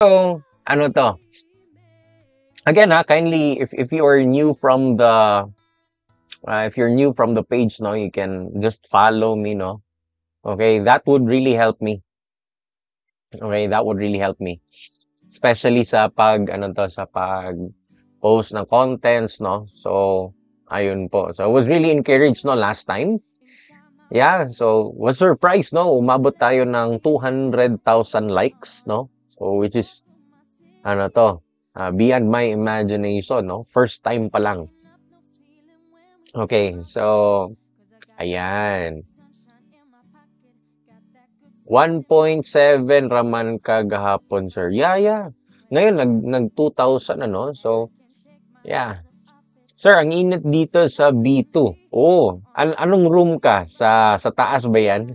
So, ano to? Again, kindly, if you are new from the, if you're new from the page, no, you can just follow me, no? Okay, that would really help me. Okay, that would really help me. Especially sa sa pag-post ng contents, no? So, ayun po. So, I was really encouraged, no, last time. Yeah, so, was surprised, no? Umabot tayo ng 200,000 likes, no? So, which is, beyond my imagination, no? First time pa lang. Okay, so, ayan. 1.7 raman kagahapon, sir. Yeah. Ngayon, nag 2,000, ano? So, yeah. Sir, ang init dito sa B2. Oh, anong room ka? Sa taas ba yan?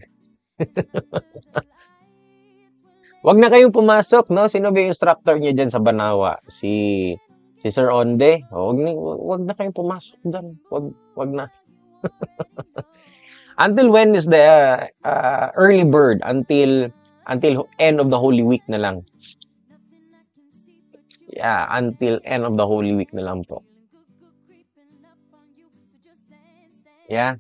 Wag na kayong pumasok, no? Sino ba yung instructor niyo dyan sa Banawa? Si Sir Onde? Oh, wag na kayong pumasok dyan. Wag na. Until when is the early bird? Until end of the Holy Week na lang. Yeah, until end of the Holy Week na lang po. Yeah.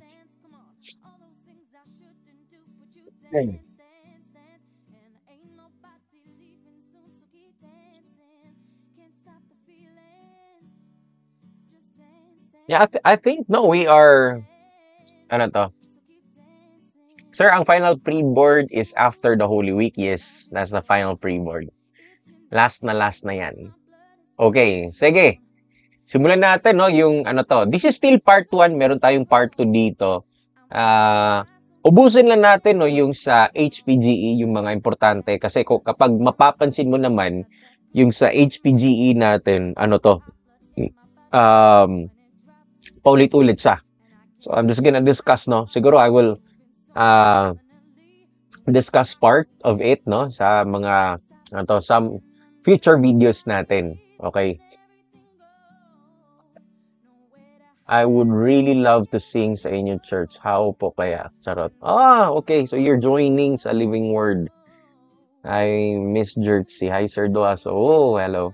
Okay. Yeah, I think, no, we are, ano to? Sir, ang final pre-board is after the Holy Week. Yes, that's the final pre-board. Last na yan. Okay, sige. Simulan natin, no, yung ano to. This is still part 1. Meron tayong part 2 dito. Ubusin lang natin, no, yung sa HPGE, yung mga importante. Kasi kapag mapapansin mo naman, yung sa HPGE natin, ano to, paulit-ulit siya. So, I'm just gonna discuss, no. Siguro I will discuss part of it, no, sa mga, some future videos natin. Okay. I would really love to sing sa inyong church. How po kaya? Charot. Okay. So, you're joining sa Living Word. Hi, Miss Jertsy. Hi, Sir Duaso. Oh, hello.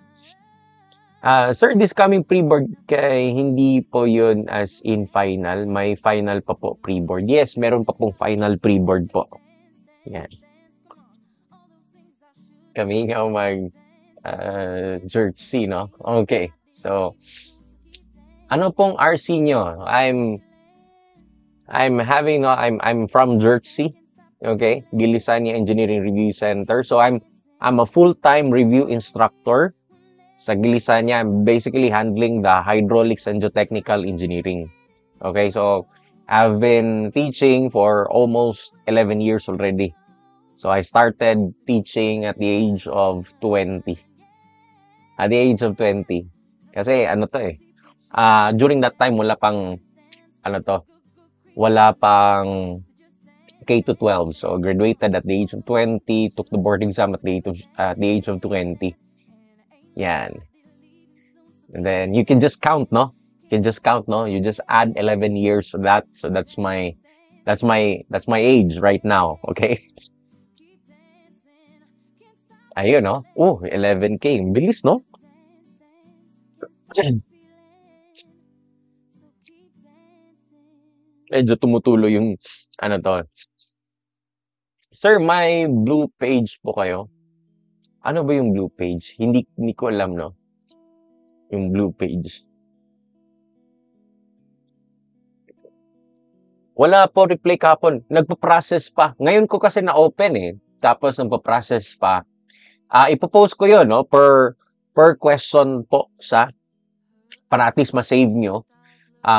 Sir, this coming pre-board kay hindi po yun as in final. May final pa po pre-board. Yes, meron pa pong final pre-board po. Yan. Kami nga Jertsy, no? Okay. So, ano pong RC nyo? I'm from Jersey. Okay? Gilisania Engineering Review Center. So I'm a full-time review instructor sa Gilisania. I'm basically handling the hydraulics and geotechnical engineering. Okay? So I've been teaching for almost 11 years already. So I started teaching at the age of 20. At the age of 20. Kasi during that time wala pang K-12. So, graduated at the age of 20, took the board exam at the age of 20. Yan. And then, you can just count, no? You just add 11 years to that. So, that's my age right now. Okay? Ayun, no? 11K. Bilis, no? Medyo tumutulo yung, Sir, may blue page po kayo. Ano ba yung blue page? Hindi ko alam, no? Yung blue page. Wala po reply kahapon. Nagpa-process pa. Ngayon ko kasi na-open eh. Tapos nagpa-process pa. Ipopost ko yun, no? Per question po para at least ma-save nyo.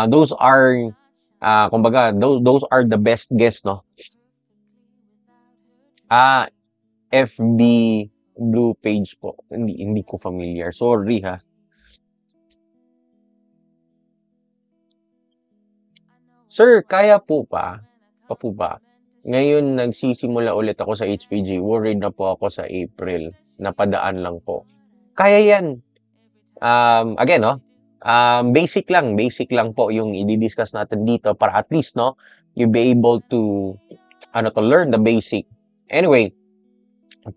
Those are, those are the best guess, no? FB blue page po. Hindi ko familiar. Sorry, ha. Sir, kaya po pa po ba? Ngayon, nagsisimula ulit ako sa HPG. Worried na po ako sa April. Napadaan lang po. Kaya yan. Again, no? Basic lang po yung i-discuss natin dito para at least, no, you be able to learn the basic. Anyway,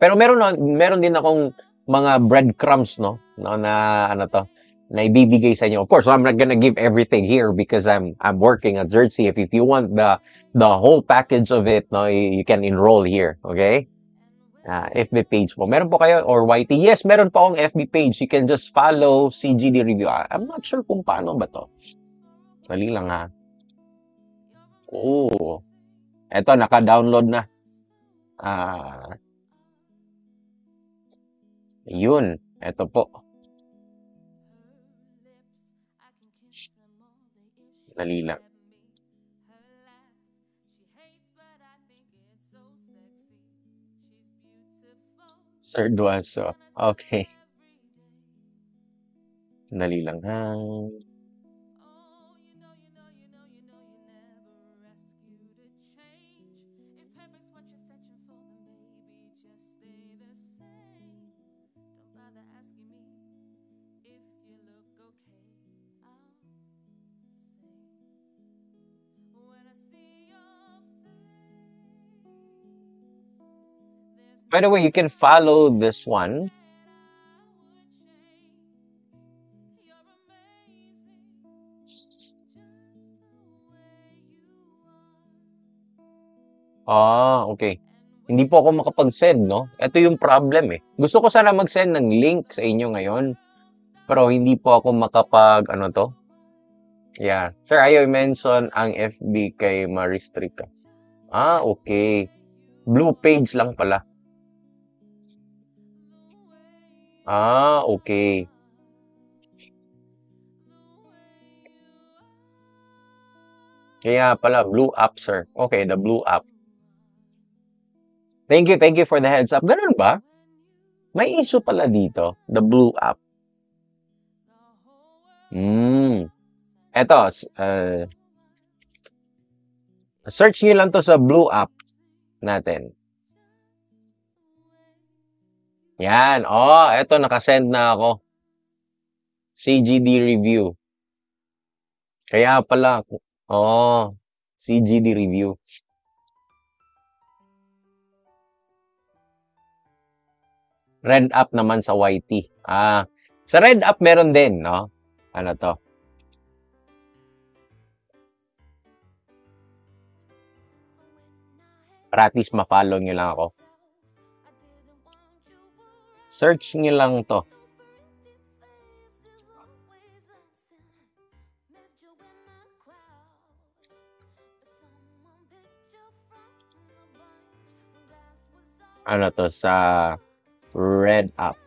pero meron din akong mga breadcrumbs, no? No, na ano to, na ibibigay sa inyo. Of course, I'm not gonna give everything here because I'm working at Jersey. If you want the whole package of it, no, you can enroll here, okay? FB page po. Meron po kayo or YT? Yes, meron po akong FB page. You can just follow CGD Review. I'm not sure kung paano ba to. Dali lang ha. Oo. Eto, naka-download na. Yun. Eto po. Dali lang. Sir Duaso. Okay. Dali lang ha. By the way, you can follow this one. Okay. Hindi po ako makapag-send, no? Ito yung problem eh. Gusto ko sana mag-send ng link sa inyo ngayon. Pero hindi po ako ano to? Yeah. Sir, ayaw i-mention ang FB kay ma-restrict ka. Okay. Blue page lang pala. Okay. Kaya pala, blue app, sir. Okay, the blue app. Thank you for the heads up. Ganun ba? May issue pala dito, the blue app. Eto, search nyo lang to sa blue app natin. Yan. Eto, nakasend na ako. CGD review. Kaya pala, CGD review. Red app naman sa YT. Sa red app meron din, no? Ano to? Para at least ma-follow nyo lang ako. Search nyo lang to. Ano to? Sa red app.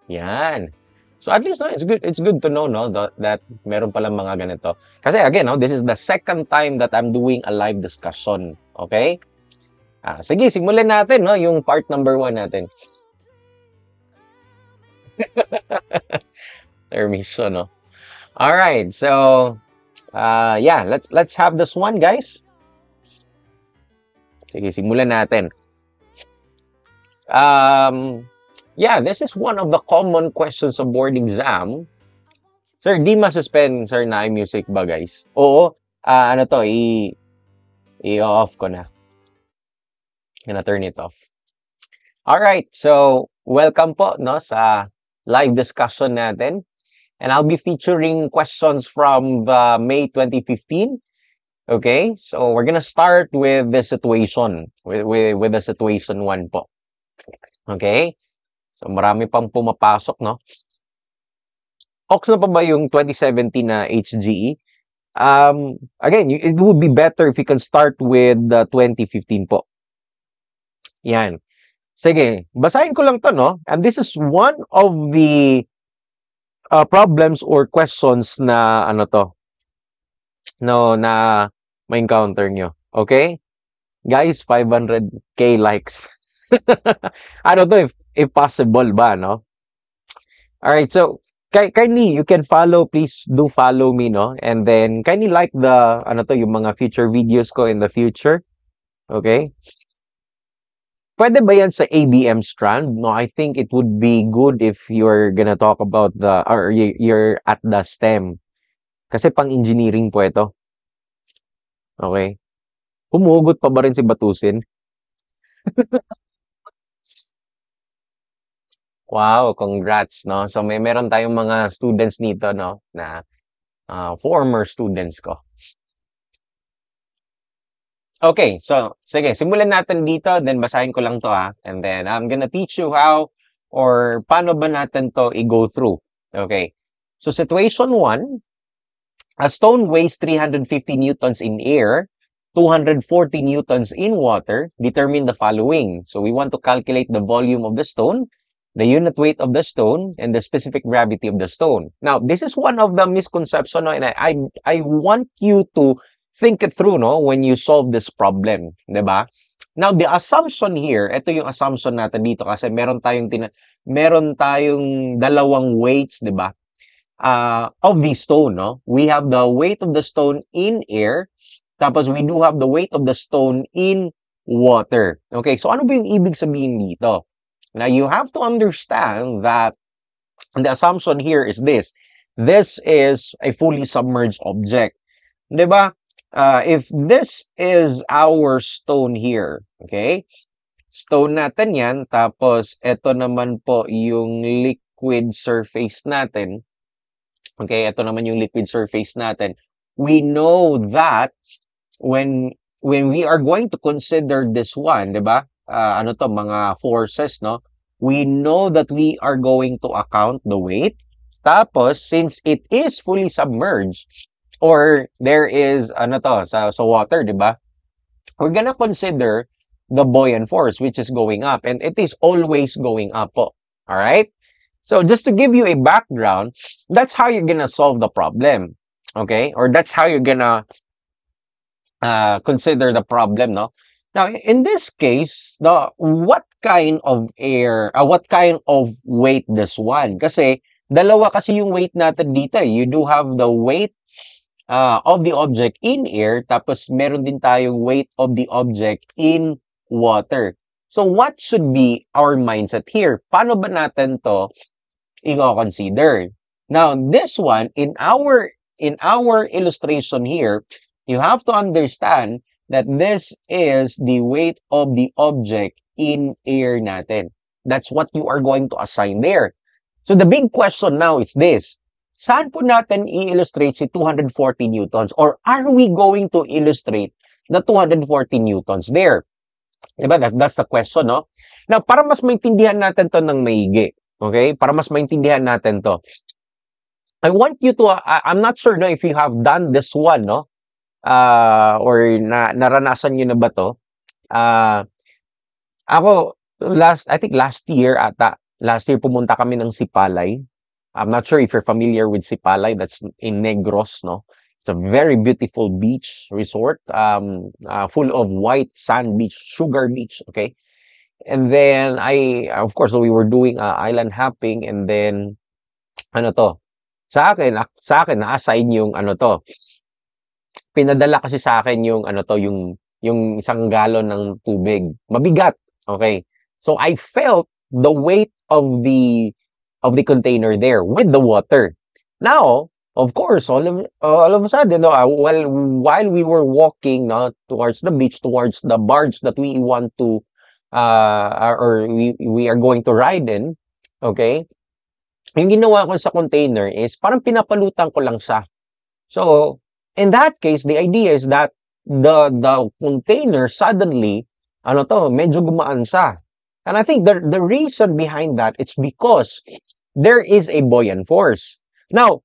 Yan. So at least, no, it's good to know, no, that meron palang mga ganito. Kasi again, no, this is the second time that I'm doing a live discussion. Okay? Sige, simulan natin, no, yung part number 1 natin. Permission, no? Alright, so, yeah, let's have this one, guys. Sige, simulan natin. Yeah, this is one of the common questions of board exam. Sir, di ma-suspend, sir, na music ba, guys? Oo, ano to, i-off ko na. Gonna turn it off. Alright, so, welcome po, no, sa live discussion natin. And I'll be featuring questions from the May 2015. Okay, so we're gonna start with the situation, with the situation 1 po. Okay? So, marami pang pumapasok, no? Ox na pa ba yung 2017 na HGE? Again, it would be better if you can start with the 2015 po. Yan. Sige, basahin ko lang to, no? And this is one of the problems or questions na, ano to, no, na ma-encounter nyo. Okay? Guys, 500k likes. Ano to, if possible ba, no? Alright, so, kindly, you can follow, please do follow me, no? And then, kindly like the, ano to, yung mga future videos ko in the future. Okay? Pwede ba yan sa ABM strand? No, I think it would be good if you're gonna talk about or you're at the STEM. Kasi pang engineering po ito. Okay? Humugot pa ba rin si Batusin? Wow, congrats, no? So meron tayong mga students dito, no, na former students ko. Okay, so sige, simulan natin dito, then basahin ko lang to and then I'm gonna teach you how or paano ba natin to i-go through. Okay. So situation 1, a stone weighs 350 newtons in air, 240 newtons in water. Determine the following. So we want to calculate the volume of the stone, the unit weight of the stone, and the specific gravity of the stone. Now, this is one of the misconceptions, no? And I want you to think it through, no, when you solve this problem, 'di ba? Now, the assumption here, ito yung assumption natin dito kasi meron tayong dalawang weights, 'di ba? Of the stone, no? We have the weight of the stone in air, tapos we do have the weight of the stone in water. Okay, so ano ba yung ibig sabihin dito? Now, you have to understand that the assumption here is this. This is a fully submerged object. Diba? If this is our stone here, okay? Stone natin yan, tapos ito naman po yung liquid surface natin. Okay, ito naman yung liquid surface natin. We know that when we are going to consider this one, 'di ba? Ano to, mga forces, no? We know that we are going to account the weight. Tapos, since it is fully submerged, or there is, ano to, sa water, di ba? We're gonna consider the buoyant force, which is going up. And it is always going up po. Alright? So, just to give you a background, that's how you're gonna solve the problem. Okay? Or that's how you're gonna consider the problem, no? Now, in this case, what kind of weight this one? Kasi, dalawa kasi yung weight natin dito. You do have the weight of the object in air, tapos meron din tayong weight of the object in water. So, what should be our mindset here? Paano ba natin to i-consider? Now, this one, in our illustration here, you have to understand that this is the weight of the object in air natin. That's what you are going to assign there. So the big question now is this. Saan po natin i-illustrate si 240 newtons? Or are we going to illustrate the 240 newtons there? Diba? That's the question, no? Now, para mas maintindihan natin to ng maigi, okay? Para mas maintindihan natin to, I want you to, I'm not sure no, if you have done this one, no? Or naranasan nyo na ba to? Ako, I think last year pumunta kami ng Sipalay. I'm not sure if you're familiar with Sipalay. That's in Negros, no? It's a very beautiful beach resort, full of white sand beach, sugar beach, okay? And then, of course, we were doing island hopping, and then, ano to? Sa akin, na-assign yung, ano to, pinadala kasi sa akin yung ano to, yung isang galon ng tubig. Mabigat. Okay. So I felt the weight of the container there with the water. Now, of course, all of a sudden, no, while we were walking, no, towards the beach, towards the barge that we want to or we are going to ride in, okay? Yung ginawa ko sa container is parang pinapalutan ko lang siya. So, in that case, the idea is that the container suddenly, medyo gumaan siya. And I think the reason behind that, it's because there is a buoyant force. Now,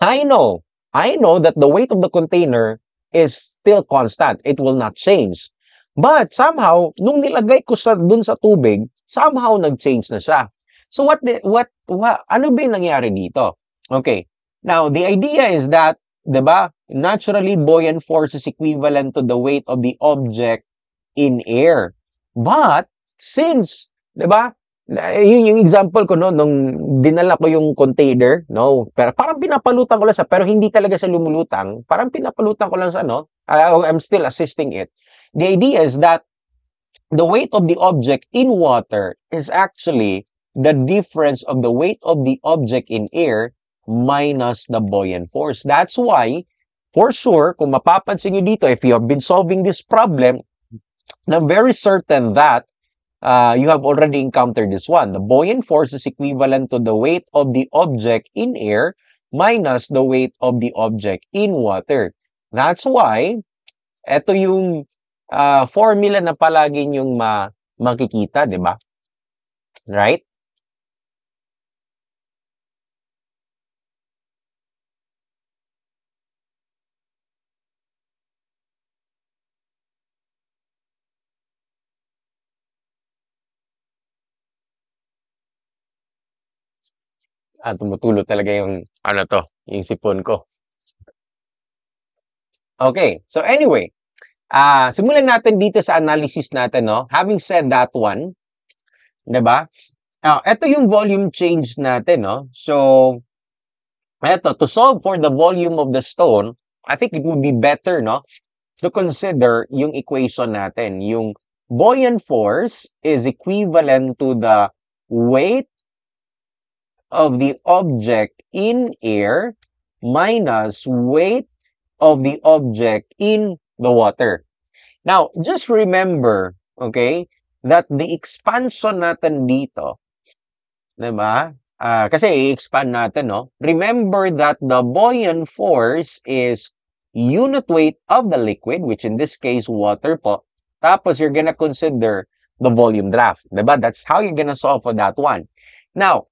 I know that the weight of the container is still constant. It will not change. But somehow, nung nilagay ko dun sa tubig, somehow nag-change na siya. So ano ba yung nangyari dito? Okay. Now, the idea is that, diba, naturally, buoyant force is equivalent to the weight of the object in air. But, since, diba, yun yung example ko, no, nung dinala ko yung container, no, pero parang pinapalutan ko lang siya, pero hindi talaga siya lumulutang, parang pinapalutan ko lang siya, no, I'm still assisting it. The idea is that the weight of the object in water is actually the difference of the weight of the object in air minus the buoyant force. That's why, for sure, kung mapapansin nyo dito, if you have been solving this problem, I'm very certain that you have already encountered this one. The buoyant force is equivalent to the weight of the object in air minus the weight of the object in water. That's why, ito yung formula na palagi nyong makikita, di ba? Right? Tumutulo talaga yung, yung sipon ko. Okay, so anyway, simulan natin dito sa analysis natin, no? Having said that one, diba? Ito yung volume change natin, no? So, to solve for the volume of the stone, I think it would be better, no? To consider yung equation natin. Yung buoyant force is equivalent to the weight of the object in air minus weight of the object in the water. Now, just remember, okay, that the expansion natin dito, diba? Kasi i-expand natin, no? Remember that the buoyant force is unit weight of the liquid, which in this case, water po. Tapos, you're gonna consider the volume draft, diba? That's how you're gonna solve for that one. Now,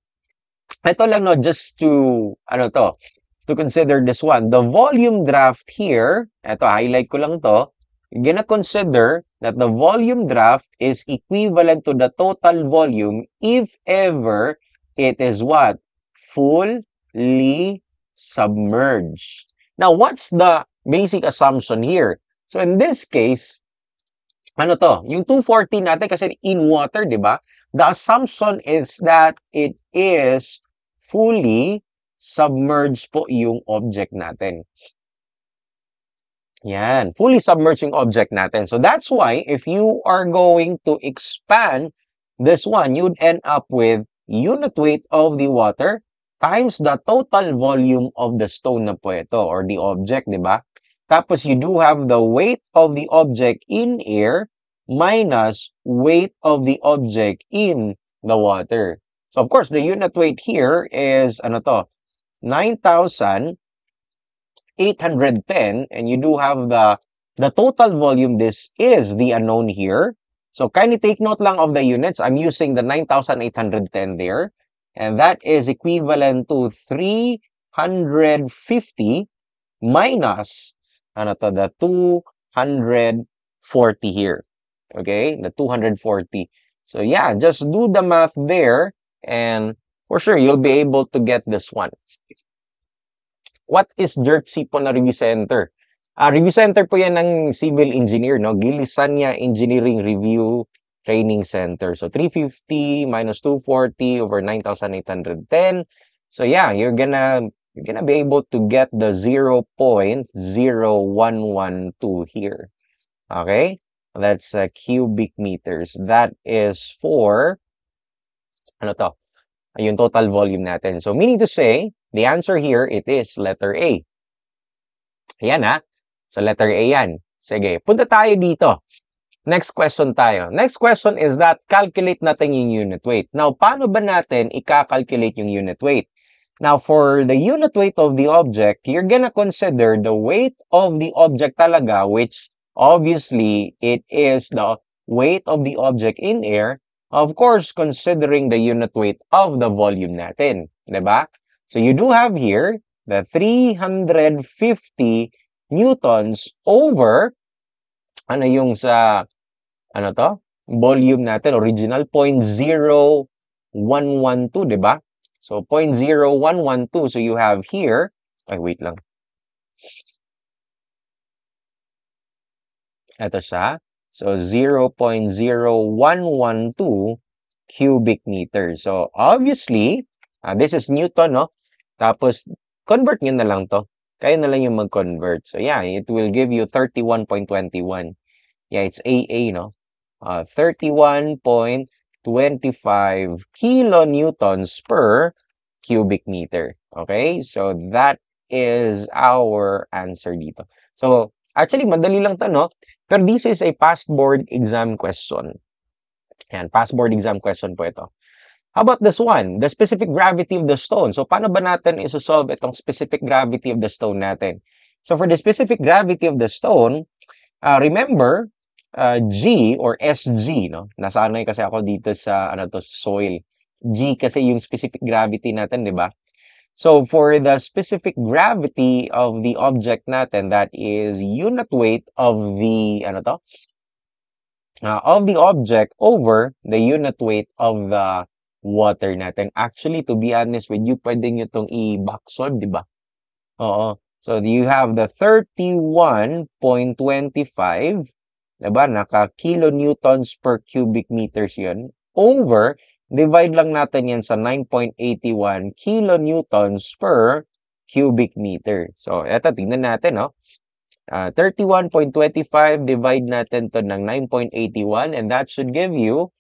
ito lang, no, just to, to consider this one. The volume draft here, ito, highlight ko lang to, you're gonna consider that the volume draft is equivalent to the total volume if ever it is what? Fully submerged. Now, what's the basic assumption here? So, in this case, yung 240 natin kasi in water, di ba? The assumption is that it is fully submerged po yung object natin. Yan, fully submerged yung object natin. So that's why if you are going to expand this one, you'd end up with unit weight of the water times the total volume of the stone na po ito or the object, di ba? Tapos you do have the weight of the object in air minus weight of the object in the water. So of course, the unit weight here is 9,810, and you do have the total volume. This is the unknown here. So kindly take note lang of the units. I'm using the 9,810 there, and that is equivalent to 350 minus the 240 here. Okay, the 240. So yeah, just do the math there, and for sure, you'll be able to get this one. What is JERC po na review center? Review center po yan ng civil engineer, no? Gilisania Engineering Review Training Center. So 350 minus 240 over 9,810. So yeah, you're gonna be able to get the 0.0112 here. Okay? That's cubic meters. That is for yung total volume natin. So meaning to say, the answer here, it is letter A. Ayan ha. So letter A yan. Sige, punta tayo dito. Next question tayo. Next question is that calculate natin yung unit weight. Now, paano ba natin i-calculate yung unit weight? Now, for the unit weight of the object, you're gonna consider the weight of the object talaga, which obviously it is the weight of the object in air, of course, considering the unit weight of the volume natin. Diba? So, you do have here the 350 newtons over, yung sa, volume natin, original, 0.0112, diba? So, 0.0112, so you have here, wait lang. Ito siya. So, 0.0112 cubic meters. So, obviously, this is Newton, no? Tapos, convert nyo na lang to. Kayo na lang yung mag-convert. So, yeah, it will give you 31.21. Yeah, it's AA, no? 31.25 kilonewtons per cubic meter. Okay? So, that is our answer dito. So, actually, madali lang to, no? Pero this is a past board exam question. Yan, past board exam question po ito. How about this one? The specific gravity of the stone. So, paano ba natin isosolve itong specific gravity of the stone natin? So, for the specific gravity of the stone, remember, G or SG, no? Nasanay kasi ako dito sa, soil. G kasi yung specific gravity natin, di ba? So, for the specific gravity of the object natin, that is unit weight of the, of the object over the unit weight of the water natin. Actually, to be honest with you, pwede nyo itong i-back solve, di ba? Oo. So, you have the 31.25, diba? Naka-kilonewtons per cubic meters yun. Over, divide lang natin yan sa 9.81 kilonewtons per cubic meter. So, eto, tingnan natin, no? 31.25, divide natin to ng 9.81, and that should give you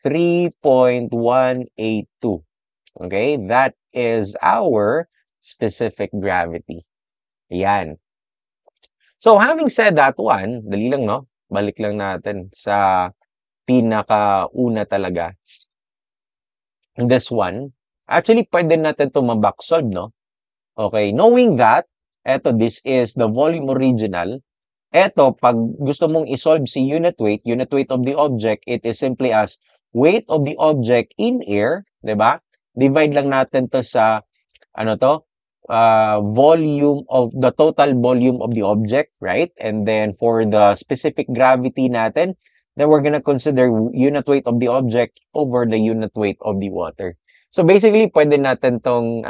3.182. Okay? That is our specific gravity. Yan. So, having said that one, dali lang, no? Balik lang natin sa pinakauna talaga. This one, actually, pwede natin ito maback solve, no? Okay, knowing that, this is the volume original. Pag gusto mong isolve si unit weight of the object, it is simply as weight of the object in air, diba? Divide lang natin to sa, volume of the total volume of the object, right? And then for the specific gravity natin, then we're gonna consider unit weight of the object over the unit weight of the water. So basically, pwede natin tong,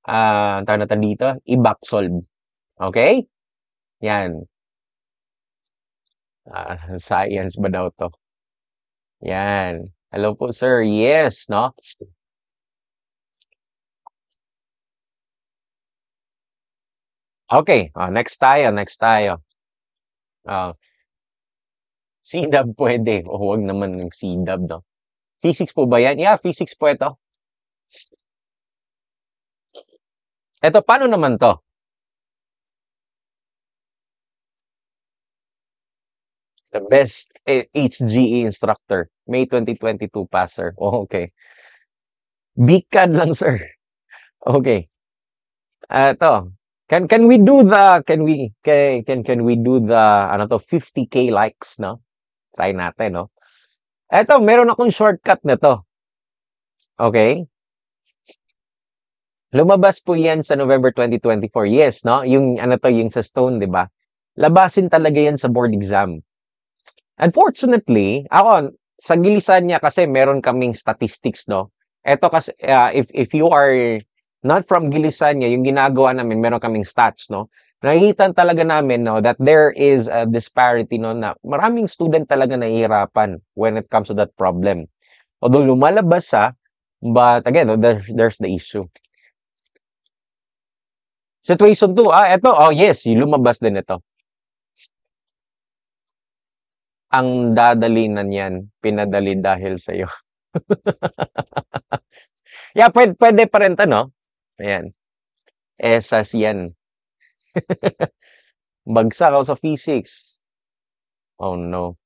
tawag natin dito, i-back solve. Okay? Yan. Science ba daw to? Yan. Hello po, sir. Yes, no? Okay. Next tayo. CDAB pwede. Huwag naman ng CDAB, no? Physics po ba yan? Yeah, physics po ito. Ito, paano naman to? The best HGE instructor. May 2022 passer. Oh, okay. BCAD lang, sir. Okay. Ito. Can we do the 50K likes, no? Try natin, no? Ito, meron akong shortcut nito. Okay? Lumabas po 'yan sa November 2024. Yes, no? Yung yung sa stone, 'di ba? Labasin talaga 'yan sa board exam. Unfortunately, ako sa gilisan niya kasi meron kaming statistics, no? Ito kasi if you are not from Gilisanya, yung ginagawa namin, meron kaming stats, no? Nakikita talaga namin, no, that there is a disparity, no, na maraming student talaga nahihirapan when it comes to that problem. Although lumalabas but again, no, there's the issue. Situation 2, ito, yes, yung lumabas din ito. Ang dadalinan yan, pinadali dahil sa'yo. Yeah, pwede pa rin to, no? Ayan. Esas yan. Bagsak ako sa physics. Oh no.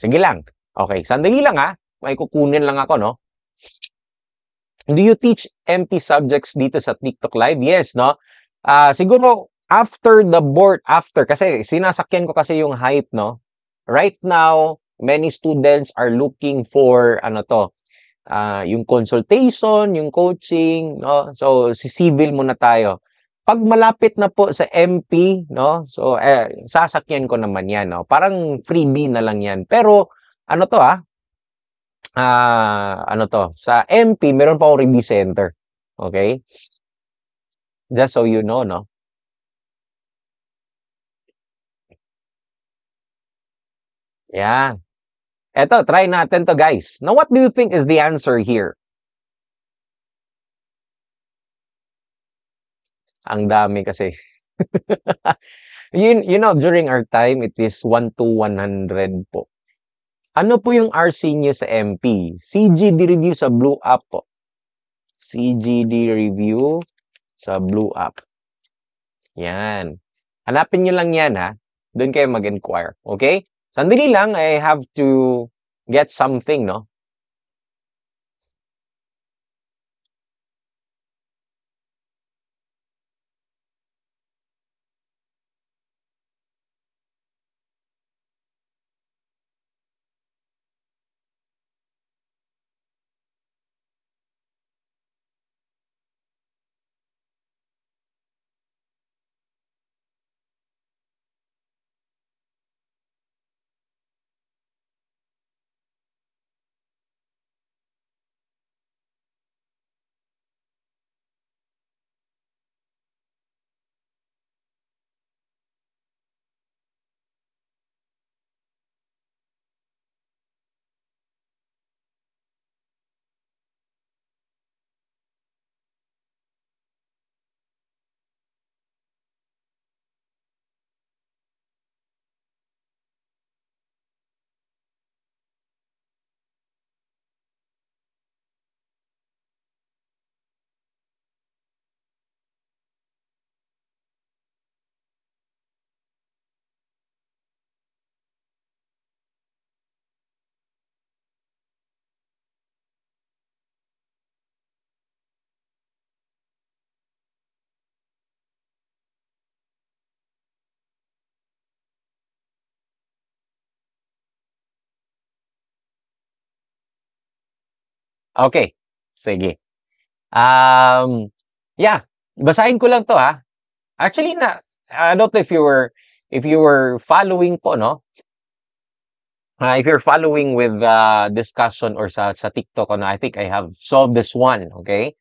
Sige lang. Okay, sandali lang may kukunin lang ako, no? Do you teach MP subjects dito sa TikTok Live? Yes, no? Siguro after the board, kasi sinasakyan ko kasi yung hype, no? Right now, many students are looking for yung consultation, yung coaching, no? So, si civil muna tayo. Pag malapit na po sa MP, no? So, sasakyan ko naman yan, no? Parang freebie na lang yan. Pero, sa MP, meron pa akong review center. Okay? Just so you know, no? Yeah. Eto, try natin to, guys. Now, what do you think is the answer here? Ang dami kasi. You know, during our time, it is 1 to 100 po. Ano po yung RC nyo sa MP? CGD review sa Blue App po. CGD review sa Blue App. Yan. Hanapin nyo lang yan, Doon kayo mag-inquire. Okay? Sandali lang, I have to get something, no? Okay, sige. Um, yeah, basahin ko lang 'to, ha. Actually I don't know if you were following po, no? If you're following with the discussion or sa TikTok, ano, I think I have solved this one, okay?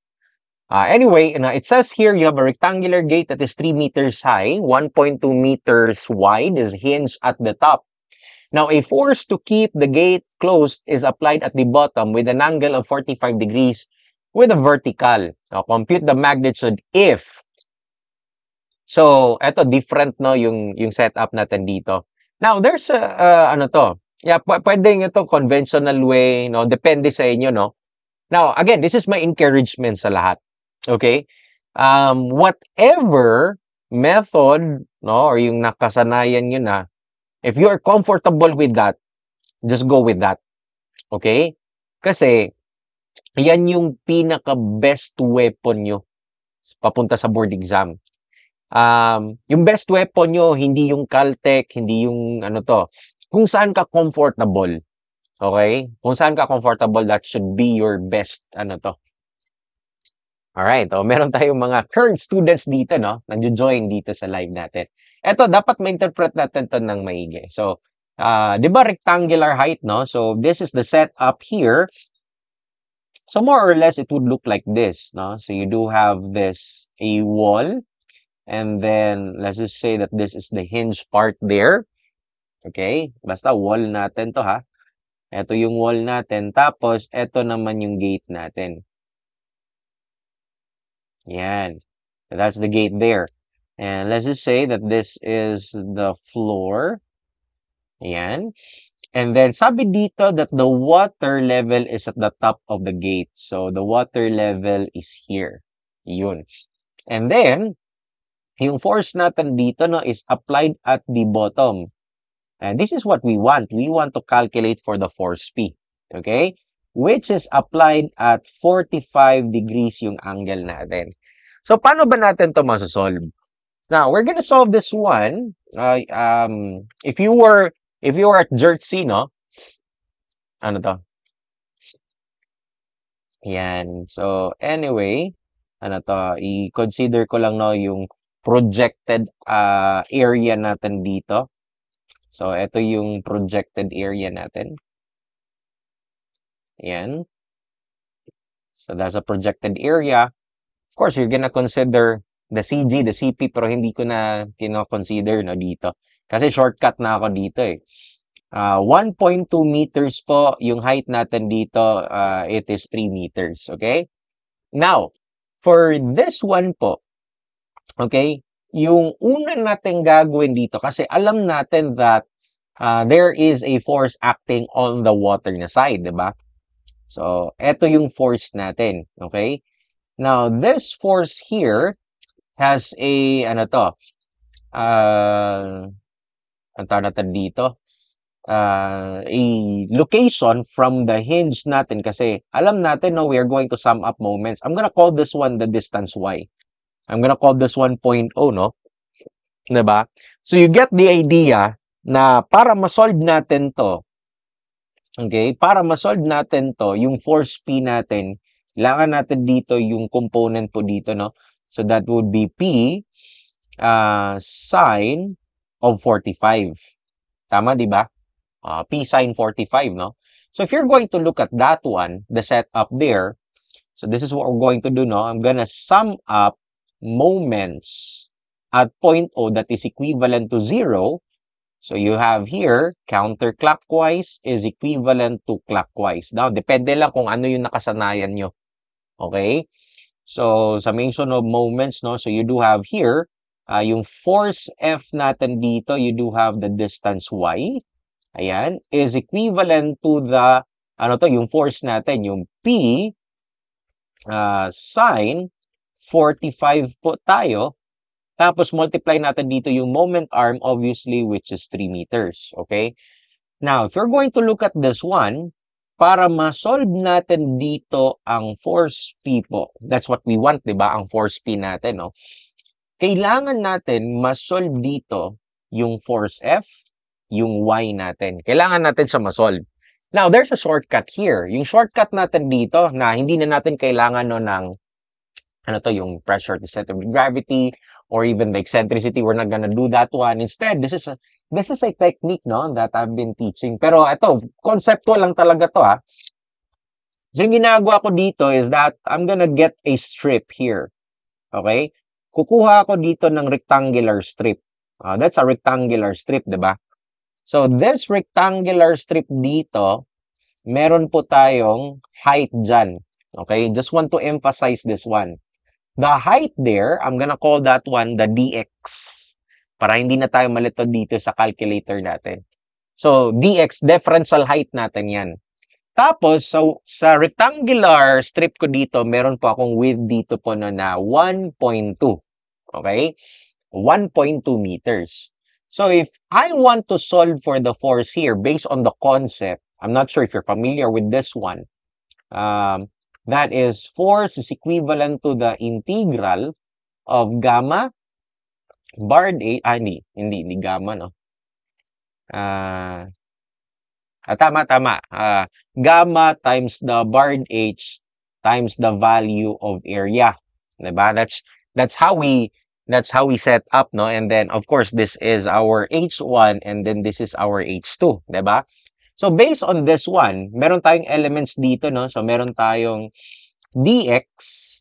Anyway, it says here you have a rectangular gate that is 3 meters high, 1.2 meters wide, is hinged at the top. Now, a force to keep the gate closed is applied at the bottom with an angle of 45 degrees with a vertical. Now, compute the magnitude if. So, eto different, no, yung setup natin dito. Now, there's ano to. Yeah, pwedeng ito conventional way, no, depende sa inyo, no. Now, again, this is my encouragement sa lahat. Okay? Whatever method, no, or yung nakasanayan nyo na, if you are comfortable with that, just go with that. Okay? Kasi, yan yung pinaka-best weapon nyo papunta sa board exam. Yung best weapon nyo, hindi yung Caltech, hindi yung ano to, kung saan ka comfortable. Okay? Kung saan ka comfortable, that should be your best, ano to. Alright, meron tayong mga current students dito, no? Nagjo-join dito sa live natin. Eto, dapat ma-interpret natin to ng maigi. So, di ba rectangular height, no? So, this is the setup here. So, more or less, it would look like this, no? So, you do have this, a wall. And then, let's just say that this is the hinge part there. Okay? Basta wall natin to, ha? Ito yung wall natin. Tapos, ito naman yung gate natin. Yan. So that's the gate there. And let's just say that this is the floor. Yan. And then, sabi dito that the water level is at the top of the gate. So, the water level is here. Yun. And then, yung force natin dito, no, is applied at the bottom. And this is what we want. We want to calculate for the force P. Okay? Which is applied at 45 degrees yung angle natin. So, paano ba natin to masasolve? Now, we're gonna solve this one. If you were at Jersey, no? Ano to? Yan. So, anyway, ano to? I-consider ko lang, no, yung projected area natin dito. So, ito yung projected area natin. Yan. So, that's a projected area. Of course, you're gonna consider the CG, the CP, pero hindi ko na kino-consider, no, dito. Kasi shortcut na ako dito, eh. 1.2 meters po yung height natin dito. It is 3 meters, okay? Now, for this one po, okay, yung una natin gagawin dito, kasi alam natin that there is a force acting on the water na side, diba? So, eto yung force natin, okay? Now, this force here has a, ano to, ang tawag natin dito, a location from the hinge natin kasi alam natin, no, we are going to sum up moments. I'm gonna call this one the distance y. I'm gonna call this one 0.0, no? Diba? So you get the idea na para ma-solve natin to, okay, para ma-solve natin to, yung force P natin, kailangan natin dito yung component po dito, no? So that would be P sine of 45. Tama, di ba? P sine 45, no? So if you're going to look at that one, the setup there, so this is what we're going to do, no? I'm gonna sum up moments at point O that is equivalent to 0. So you have here, counterclockwise is equivalent to clockwise. Now, depende lang kung ano yung nakasanayan nyo. Okay? So, summation of moments, no? So you do have here, yung force F natin dito, you do have the distance y. Ayan, is equivalent to the, ano to, yung force natin, yung P sine 45 po tayo. Tapos, multiply natin dito yung moment arm, obviously, which is 3 meters. Okay? Now, if you're going to look at this one, para ma-solve natin dito ang force P po, that's what we want, di ba? Ang force P natin, no? Kailangan natin ma-solve dito yung force F, yung Y natin. Kailangan natin siya ma-solve. Now, there's a shortcut here. Yung shortcut natin dito na hindi na natin kailangan no ng ano to, yung pressure to center of gravity or even the eccentricity. We're not gonna do that one. Instead, this is a technique, no, that I've been teaching. Pero ito, conceptual lang talaga to, ha. So, yung ginagawa ko dito is that I'm gonna get a strip here. Okay? Kukuha ako dito ng rectangular strip. That's a rectangular strip, diba? So, this rectangular strip dito, meron po tayong height dyan. Okay? Just want to emphasize this one. The height there, I'm gonna call that one the dx. Para hindi na tayo malito dito sa calculator natin. So, dx, differential height natin yan. Tapos, so, sa rectangular strip ko dito, meron po akong width dito po na 1.2. Okay? 1.2 meters. So, if I want to solve for the force here based on the concept, I'm not sure if you're familiar with this one. That is, force is equivalent to the integral of gamma barred H, hindi gamma, no? Tama. Gamma times the barred H times the value of area. Diba? That's how we set up, no? And then, of course, this is our H1 and then this is our H2. Diba? So, based on this one, meron tayong elements dito, no? So, meron tayong dx,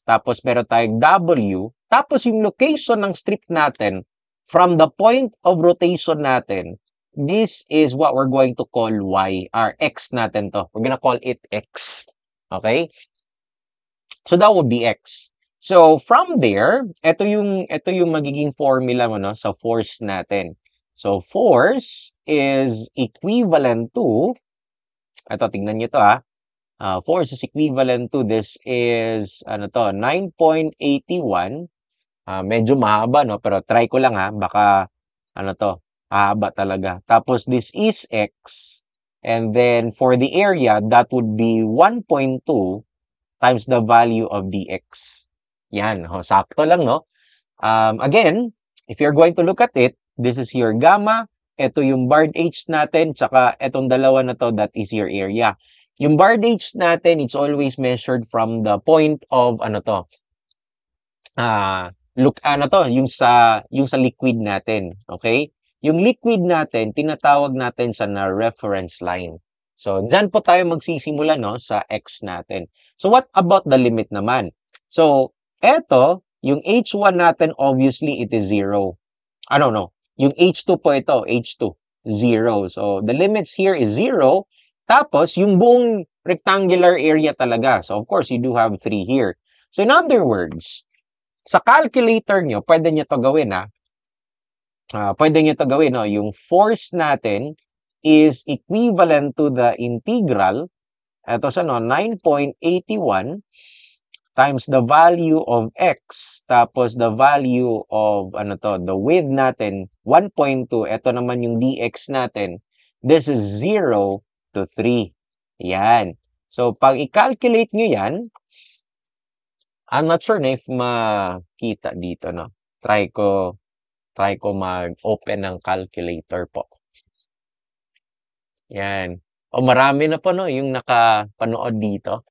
tapos meron tayong w, tapos yung location ng strip natin from the point of rotation natin, this is what we're going to call y, or x natin to. We're gonna call it x. Okay? So, that would be x. So, from there, ito yung magiging formula mo, no, sa force natin. So, force is equivalent to, ito, tingnan nyo to, ha. Force is equivalent to, this is, 9.81. Medyo mahaba, no, pero try ko lang, ha. Baka, haba talaga. Tapos, this is x. And then, for the area, that would be 1.2 times the value of dx. Yan, sakto lang, no? Again, if you're going to look at it, this is your gamma, ito yung barred H natin, tsaka itong dalawa na to, that is your area. Yung barred H natin, it's always measured from the point of, yung sa liquid natin, okay? Yung liquid natin, tinatawag natin sa na reference line. So, dyan po tayo magsisimula, no, sa X natin. So, what about the limit naman? So, eto, yung H1 natin, obviously, it is 0. Yung H2 po ito, H2, 0. So, the limits here is 0. Tapos, yung buong rectangular area talaga. So, of course, you do have 3 here. So, in other words, sa calculator nyo, pwede nyo to gawin, ha? Pwede nyo to gawin, no? Yung force natin is equivalent to the integral, ito sa 9.81 times the value of x, tapos the value of, the width natin, 1.2, ito naman yung dx natin, this is 0 to 3. Yan. So, pag i-calculate nyo yan, I'm not sure na if makita dito, no? Try ko mag-open ng calculator po. Yan. O, marami na po, no? Yung nakapanood dito.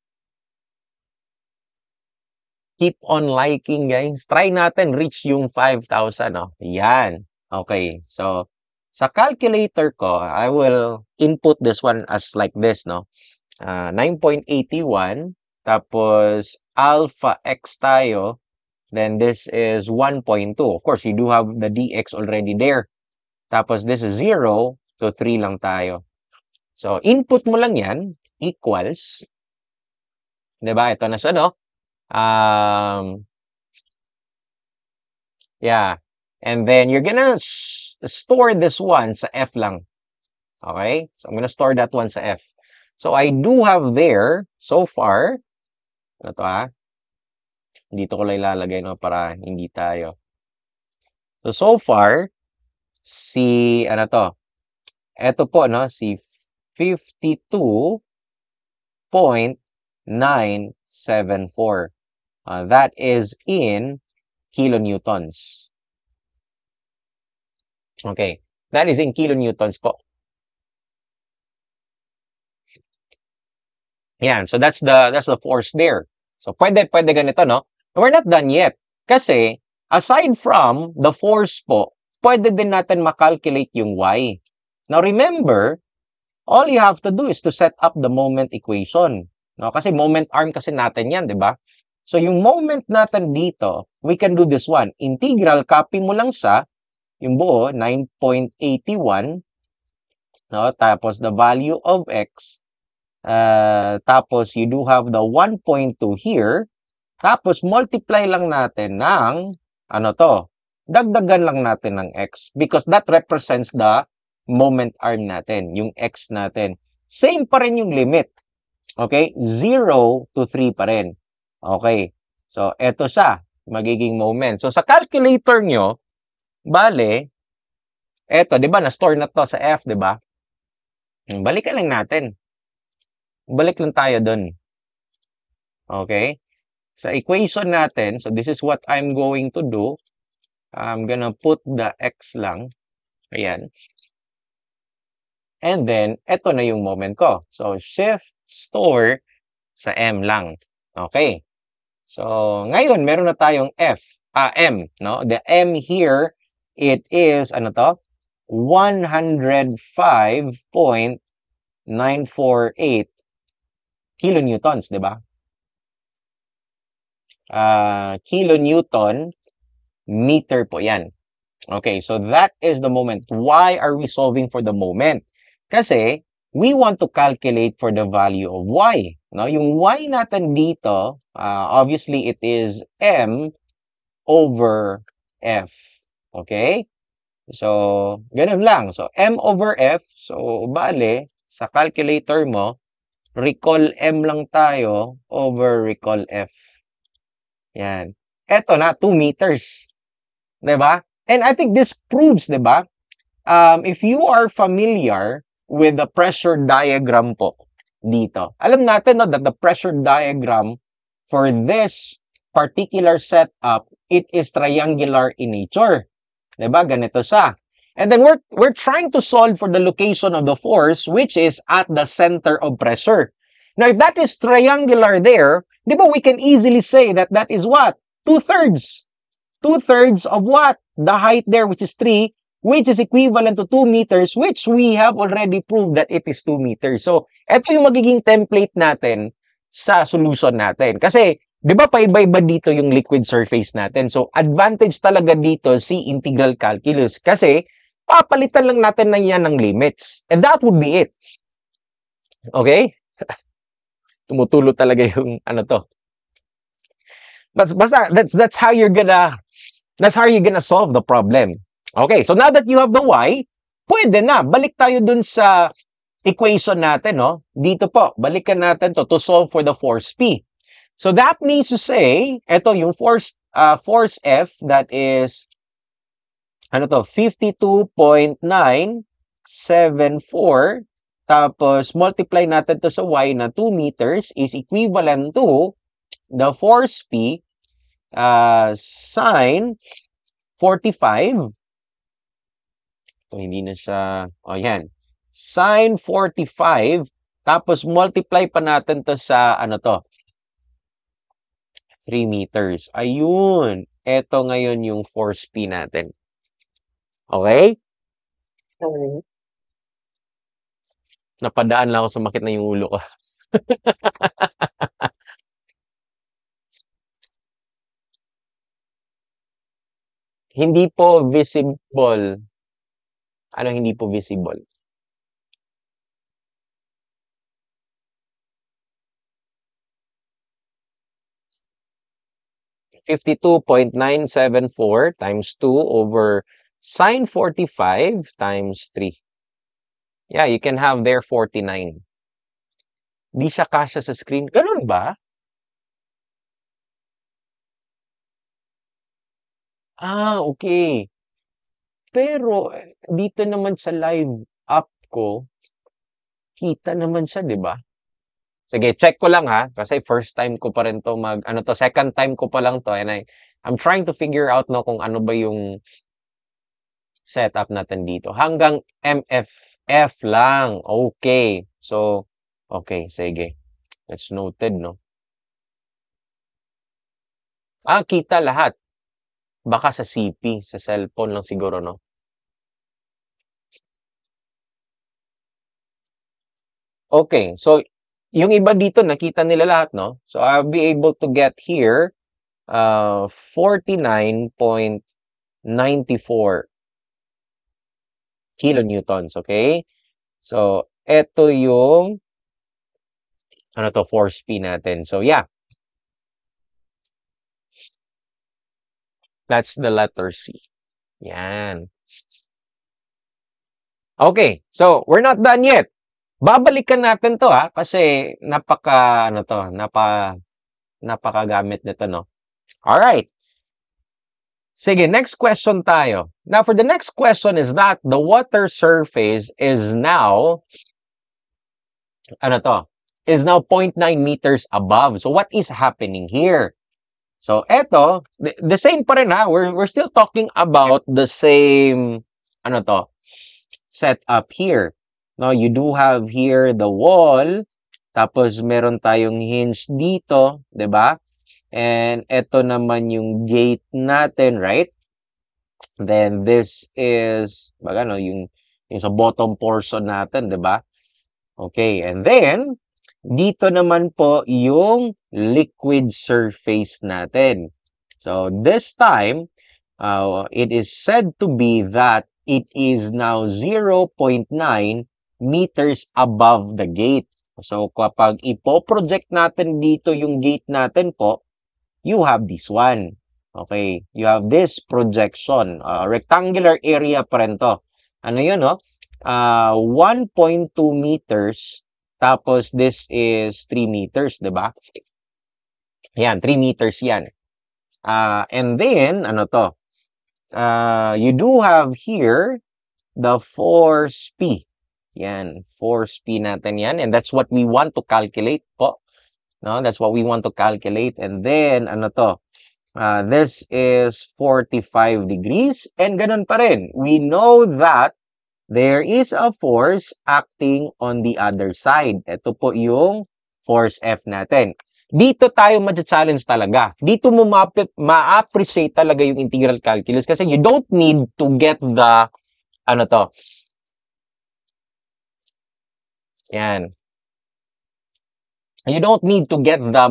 Keep on liking, guys. Try natin reach yung 5,000, no? Yan. Okay. So, sa calculator ko, I will input this one as like this, no? 9.81. Tapos, alpha x tayo. Then, this is 1.2. Of course, you do have the dx already there. Tapos, this is 0 to 3 lang tayo. So, input mo lang yan, equals. Diba? Ito na siya, no? Yeah. And then, you're gonna store this one sa F lang. Okay? So, I'm gonna store that one sa F. So, I do have there, so far, ano to dito ko lang ilalagay, no, para hindi tayo. So far, si, ano to, eto po, no, si 52.974. That is in kilonewtons. Okay. That is in kilonewtons po. Yan. So that's the force there. So pwede ganito, no? We're not done yet. Kasi aside from the force po, pwede din natin makalculate yung y. Now remember, all you have to do is to set up the moment equation. No? Kasi moment arm kasi natin yan, di ba? So yung moment natin dito, we can do this one. Integral, copy mo lang siya, yung buo, 9.81. No? Tapos the value of x. Tapos you do have the 1.2 here. Tapos multiply lang natin ng, ano to, dagdagan lang natin ng x. Because that represents the moment arm natin, yung x natin. Same pa rin yung limit. Okay? 0 to 3 pa rin. Okay. So, eto siya, magiging moment. So, sa calculator nyo, bale, eto, di ba, na-store na to sa F, di ba? Balikan lang natin. Balik lang tayo dun. Okay? Sa equation natin, so this is what I'm going to do. I'm gonna put the x lang. Ayan. And then, eto na yung moment ko. So, shift, store, sa M lang. Okay. So, ngayon, meron na tayong M, no? The M here, it is, ano to? 105.948 kilonewtons, di ba? Kilonewton meter po yan. Okay, so that is the moment. Why are we solving for the moment? Kasi we want to calculate for the value of y. No, yung y natin dito, obviously it is m over f. Okay? So, ganun lang. So, m over f. So, bale, sa calculator mo, recall m lang tayo over recall f. Yan. Eto na, 2 meters. Diba? And I think this proves, diba? If you are familiar with the pressure diagram po dito, alam natin, no, that the pressure diagram for this particular setup, it is triangular in nature. Diba? Ganito siya. And then we're trying to solve for the location of the force, which is at the center of pressure. Now, if that is triangular there, di ba, we can easily say that that is what? 2/3. 2/3 of what? The height there, which is 3, which is equivalent to 2 meters, which we have already proved that it is 2 meters. So, ito yung magiging template natin sa solution natin. Kasi, di ba, paiba-iba dito yung liquid surface natin. So, advantage talaga dito si integral calculus. Kasi, papalitan lang natin na yan ng limits. And that would be it. Okay? Tumutulo talaga yung ano to. But basta that's how you're gonna solve the problem. Okay, so now that you have the y, pwede na. Balik tayo dun sa equation natin, no? Dito po, balikan natin to solve for the force P. So that means to say, ito yung force F, that is ano to, 52.9 0.74, tapos multiply natin to sa y na 2 meters is equivalent to the force P sine 45. So, hindi na siya, yan. Sine 45, tapos multiply pa natin to sa, 3 meters. Ayun. Ito ngayon yung force P natin. Okay? Okay. Napadaan lang ako, sumakit na yung ulo ko. Hindi po visible. Ano hindi po visible? 52.974 times 2 over sine 45 times 3. Yeah, you can have there 49. Di siya kasya sa screen. Ganun ba? Okay. Pero dito naman sa live app ko, kita naman siya, 'di ba? Sige, check ko lang ha, kasi first time ko pa rin to second time ko pa lang to, and I'm trying to figure out no kung ano ba yung setup natin dito. Hanggang MFF lang. Okay. So, okay, sige. That's noted, no? Kita lahat. Baka sa CP, sa cellphone lang siguro, no? Okay, so yung iba dito nakita nila lahat, no? So I'll be able to get here 49.94 kilonewtons, okay? So ito yung force P natin. So yeah, that's the letter C. Yan. Okay, so we're not done yet. Babalikan natin to kasi napakagamit nito, no? All right. Sige, next question tayo. Now, for the next question is that the water surface is now, is now 0.9 meters above. So, what is happening here? So, eto, the same pa rin We're still talking about the same, setup here. No, you do have here the wall, tapos meron tayong hinge dito, 'di ba? And ito naman yung gate natin, right? Then this is yung sa bottom portion natin, 'di ba? Okay, and then dito naman po yung liquid surface natin. So this time, it is said to be that it is now 0.9 meters above the gate. So kapag ipo-project natin dito yung gate natin po, you have this one. Okay, you have this projection. Rectangular area pa rin to. Ano yun, no? 1.2 meters. Tapos this is 3 meters, di ba? Yan, 3 meters yan. And then, you do have here the force P. Yan, force P natin yan. And that's what we want to calculate po. No, that's what we want to calculate. And then, this is 45 degrees. And ganun pa rin. We know that there is a force acting on the other side. Ito po yung force F natin. Dito tayo ma-challenge talaga. Dito mo ma-appreciate talaga yung integral calculus kasi you don't need to get the yan. You don't need to get the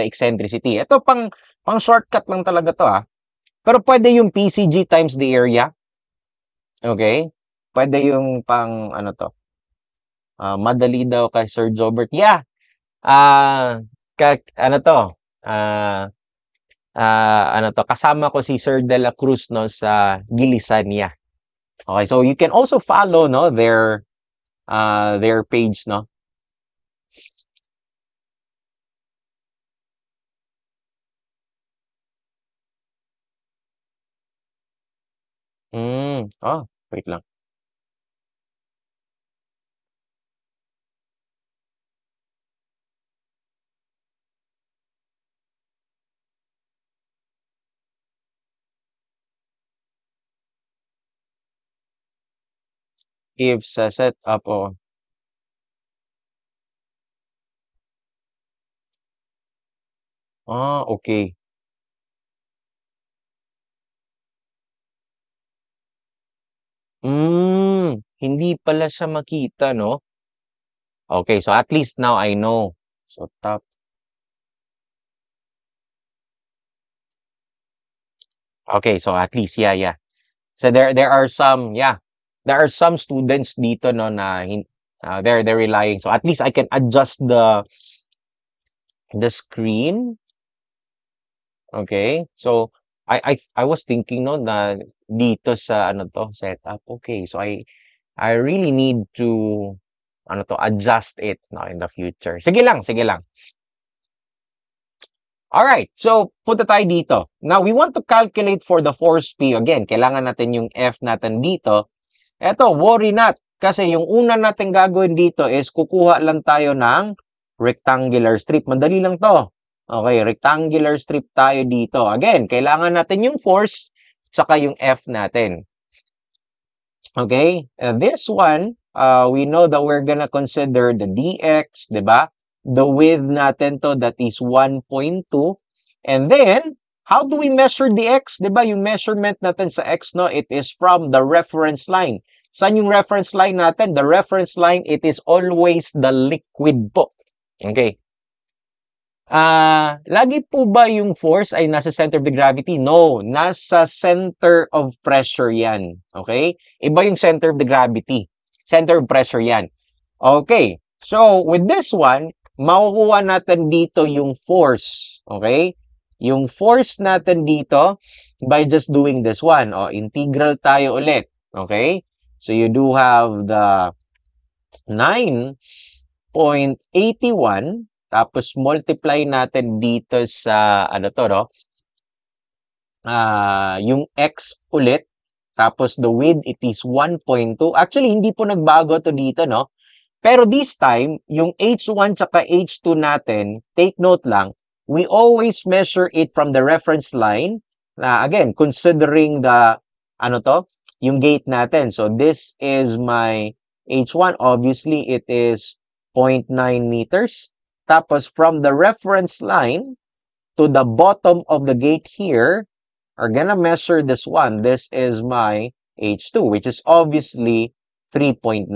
eccentricity. Ito pang shortcut lang talaga to Pero pwede yung PCG times the area. Okay? Pwede yung madali daw kay Sir Jobert. Yeah. Ah, kasama ko si Sir De La Cruz no sa Gilisan niya. Okay, so you can also follow no their page no. Wait lang. if sa setup, oh. Okay. Hindi pala siya makita, no? Okay, so at least now I know. So top. Okay, so at least, yeah, yeah. So there are some, yeah, there are some students dito, no, na they're relying. So at least I can adjust the screen. Okay, so I was thinking, no, na dito sa ano to setup. Okay, so I really need to ano to adjust it, no, in the future. Sige lang, sige lang. Alright, so punta tayo dito. Now, we want to calculate for the force P. Again, kailangan natin yung F natin dito. Eto, worry not. Kasi yung una natin gagawin dito is kukuha lang tayo ng rectangular strip. Madali lang to. Okay, rectangular strip tayo dito. Again, kailangan natin yung force saka yung F natin. Okay, this one, we know that we're gonna consider the dx, diba? The width natin to, that is 1.2. And then, how do we measure the x? Diba? Yung measurement natin sa x, no? It is from the reference line. Saan yung reference line natin? The reference line, it is always the liquid po. Okay. Lagi po ba yung force ay nasa center of the gravity? No, nasa center of pressure yan. Okay? Iba yung center of the gravity. Center of pressure yan. Okay. So, with this one, makukuha natin dito yung force. Okay? Yung force natin dito by just doing this one. O, integral tayo ulit. Okay? So, you do have the 9.81. Tapos, multiply natin dito sa, ano to, no? Yung x ulit. Tapos, the width, it is 1.2. Actually, hindi po nagbago to dito, no? Pero this time, yung H1 tsaka H2 natin, take note lang, we always measure it from the reference line. Again, considering the, ano to, yung gate natin. So, this is my H1. Obviously, it is 0.9 meters. Tapos, from the reference line to the bottom of the gate here, are gonna measure this one. This is my H2, which is obviously 3.9.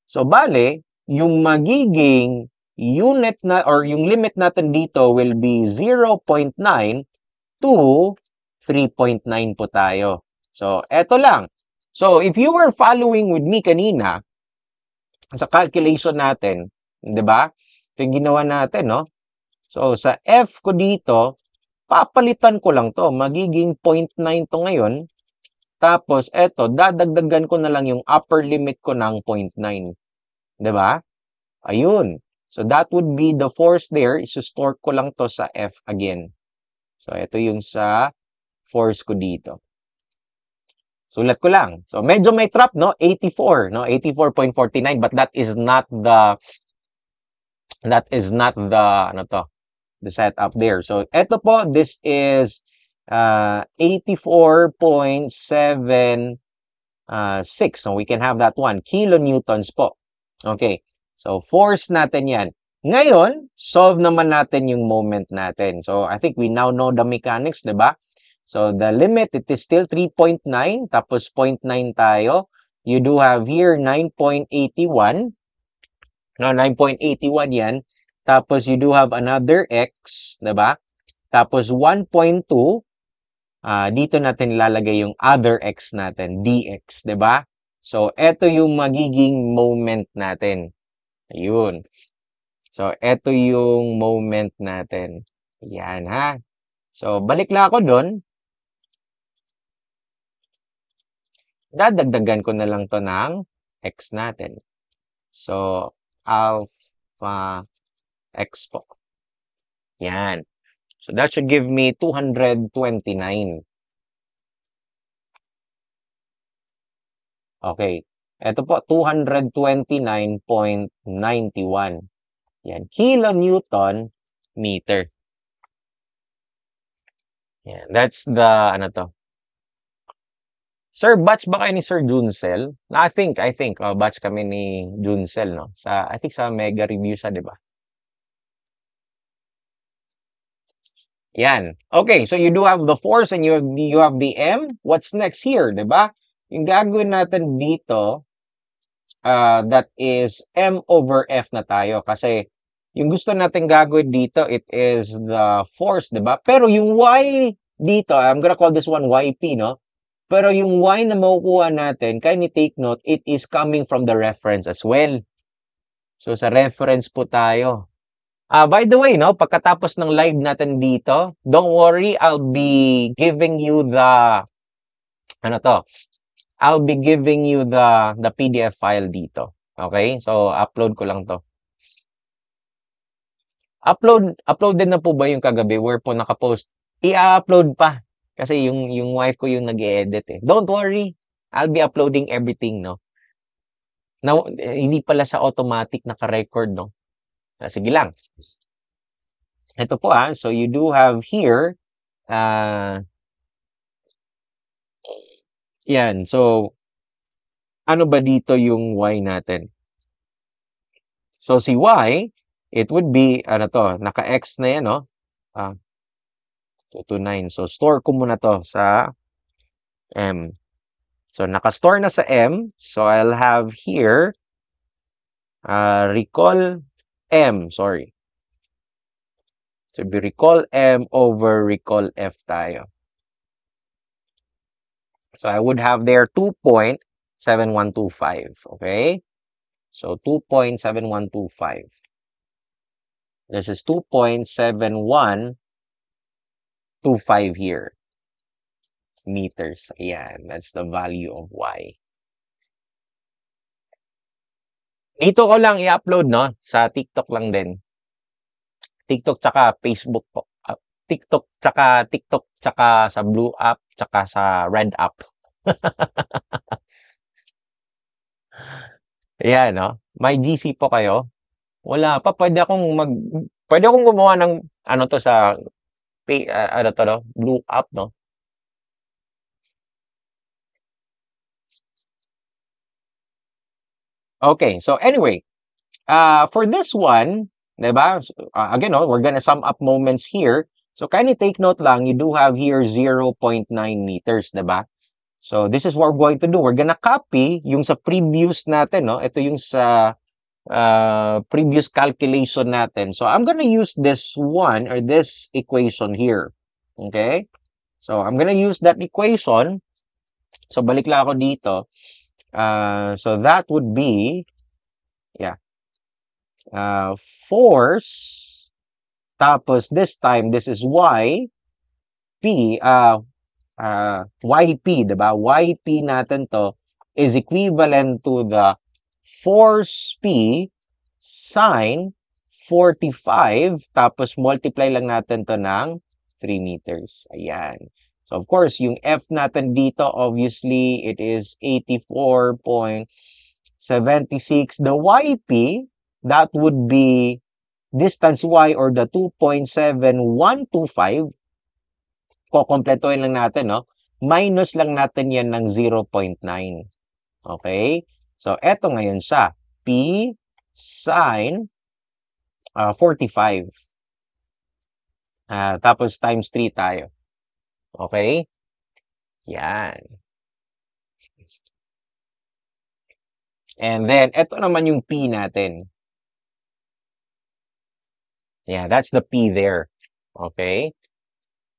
So, bale, yung magiging unit na, or yung limit natin dito will be 0.9 to 3.9 po tayo. So, eto lang. So, if you were following with me kanina, sa calculation natin, di ba? Ito yung ginawa natin, no? So, sa F ko dito, papalitan ko lang to. Magiging 0.9 to ngayon. Tapos, eto, dadagdagan ko na lang yung upper limit ko ng 0.9. Diba? Ayun. So, that would be the force there. Isustork ko lang to sa F again. So, ito yung sa force ko dito. Sulat ko lang. So, medyo may trap, no? 84, no? 84.49, but that is not the ano to, the setup there. So, eto po, this is 84.76. So, we can have that one. Kilonewtons po. Okay. So, force natin yan. Ngayon, solve naman natin yung moment natin. So, I think we now know the mechanics, diba? So, the limit, it is still 3.9. Tapos, 0.9 tayo. You do have here 9.81. No, 9.81 yan. Tapos, you do have another x, diba? Tapos, 1.2. Dito natin ilalagay yung other x natin, dx, diba? So, eto yung magiging moment natin. Ayun. So, eto yung moment natin. Yan, ha? So, balik lang ako doon. Dadagdagan ko na lang to ng x natin. So, alpha x po. Yan. So, that should give me 229. Okay. Ito po, 229.91. Yan. Kilonewton meter. Yan. That's the, ano to? Sir, batch ba kayo ni Sir Juncel? I think, batch kami ni Juncel, no? I think sa Mega Review siya, di ba? Yan. Okay, so you do have the force and you have the M. What's next here, di ba? Yung gagawin natin dito, that is M over F na tayo. Kasi yung gusto natin gagawin dito, it is the force, di ba? Pero yung Y dito, I'm gonna call this one YP, no? Pero yung Y na makukuha natin, kindly take note, it is coming from the reference as well. So, sa reference po tayo. By the way, no, pagkatapos ng live natin dito, don't worry, I'll be giving you the, I'll be giving you the PDF file dito. Okay? So, upload ko lang to. Upload din na po ba yung kagabi where po nakapost? I-upload pa. Kasi yung wife ko yung nag-edit eh. Don't worry. I'll be uploading everything, no? Now, hindi pala siya automatic naka-record, no? Sige lang. Ito po so you do have here, yan. So, ano ba dito yung Y natin? So, si Y, it would be, naka-X na yan, no? 229. So, store ko muna to sa M. So, naka-store na sa M. So, I'll have here, recall M, sorry. So, be recall M over recall F tayo. So, I would have there 2.7125, okay? So, 2.7125. This is 2.7125 here. Meters. Ayan, that's the value of Y. Dito ko lang i-upload, no? Sa TikTok lang din. TikTok tsaka Facebook po. TikTok tsaka sa Blue app tsaka sa Red app. Ayan, no? May GC po kayo? Wala pa. Pwede akong gumawa ng sa Blue app, no? Okay, so anyway, for this one, diba? Again, we're gonna sum up moments here. So kindly take note lang, you do have here 0.9 meters, diba? So this is what we're going to do. We're gonna copy yung sa previous natin, no? Ito yung sa previous calculation natin. So I'm gonna use this one or this equation here. Okay? So I'm gonna use that equation. So balik lang ako dito. So that would be, force, tapos this time, this is Y, P, YP, diba? YP natin to is equivalent to the force P sine 45, tapos multiply lang natin to ng 3 meters. Ayan. So, of course, yung F natin dito, obviously, it is 84.76. The YP, that would be distance Y or the 2.7125. Kukompletohin lang natin, no? Minus lang natin yan ng 0.9. Okay? So, eto ngayon siya. P sine 45. Tapos times 3 tayo. Okay? Yan. And then, eto naman yung P natin. Yeah, that's the P there. Okay?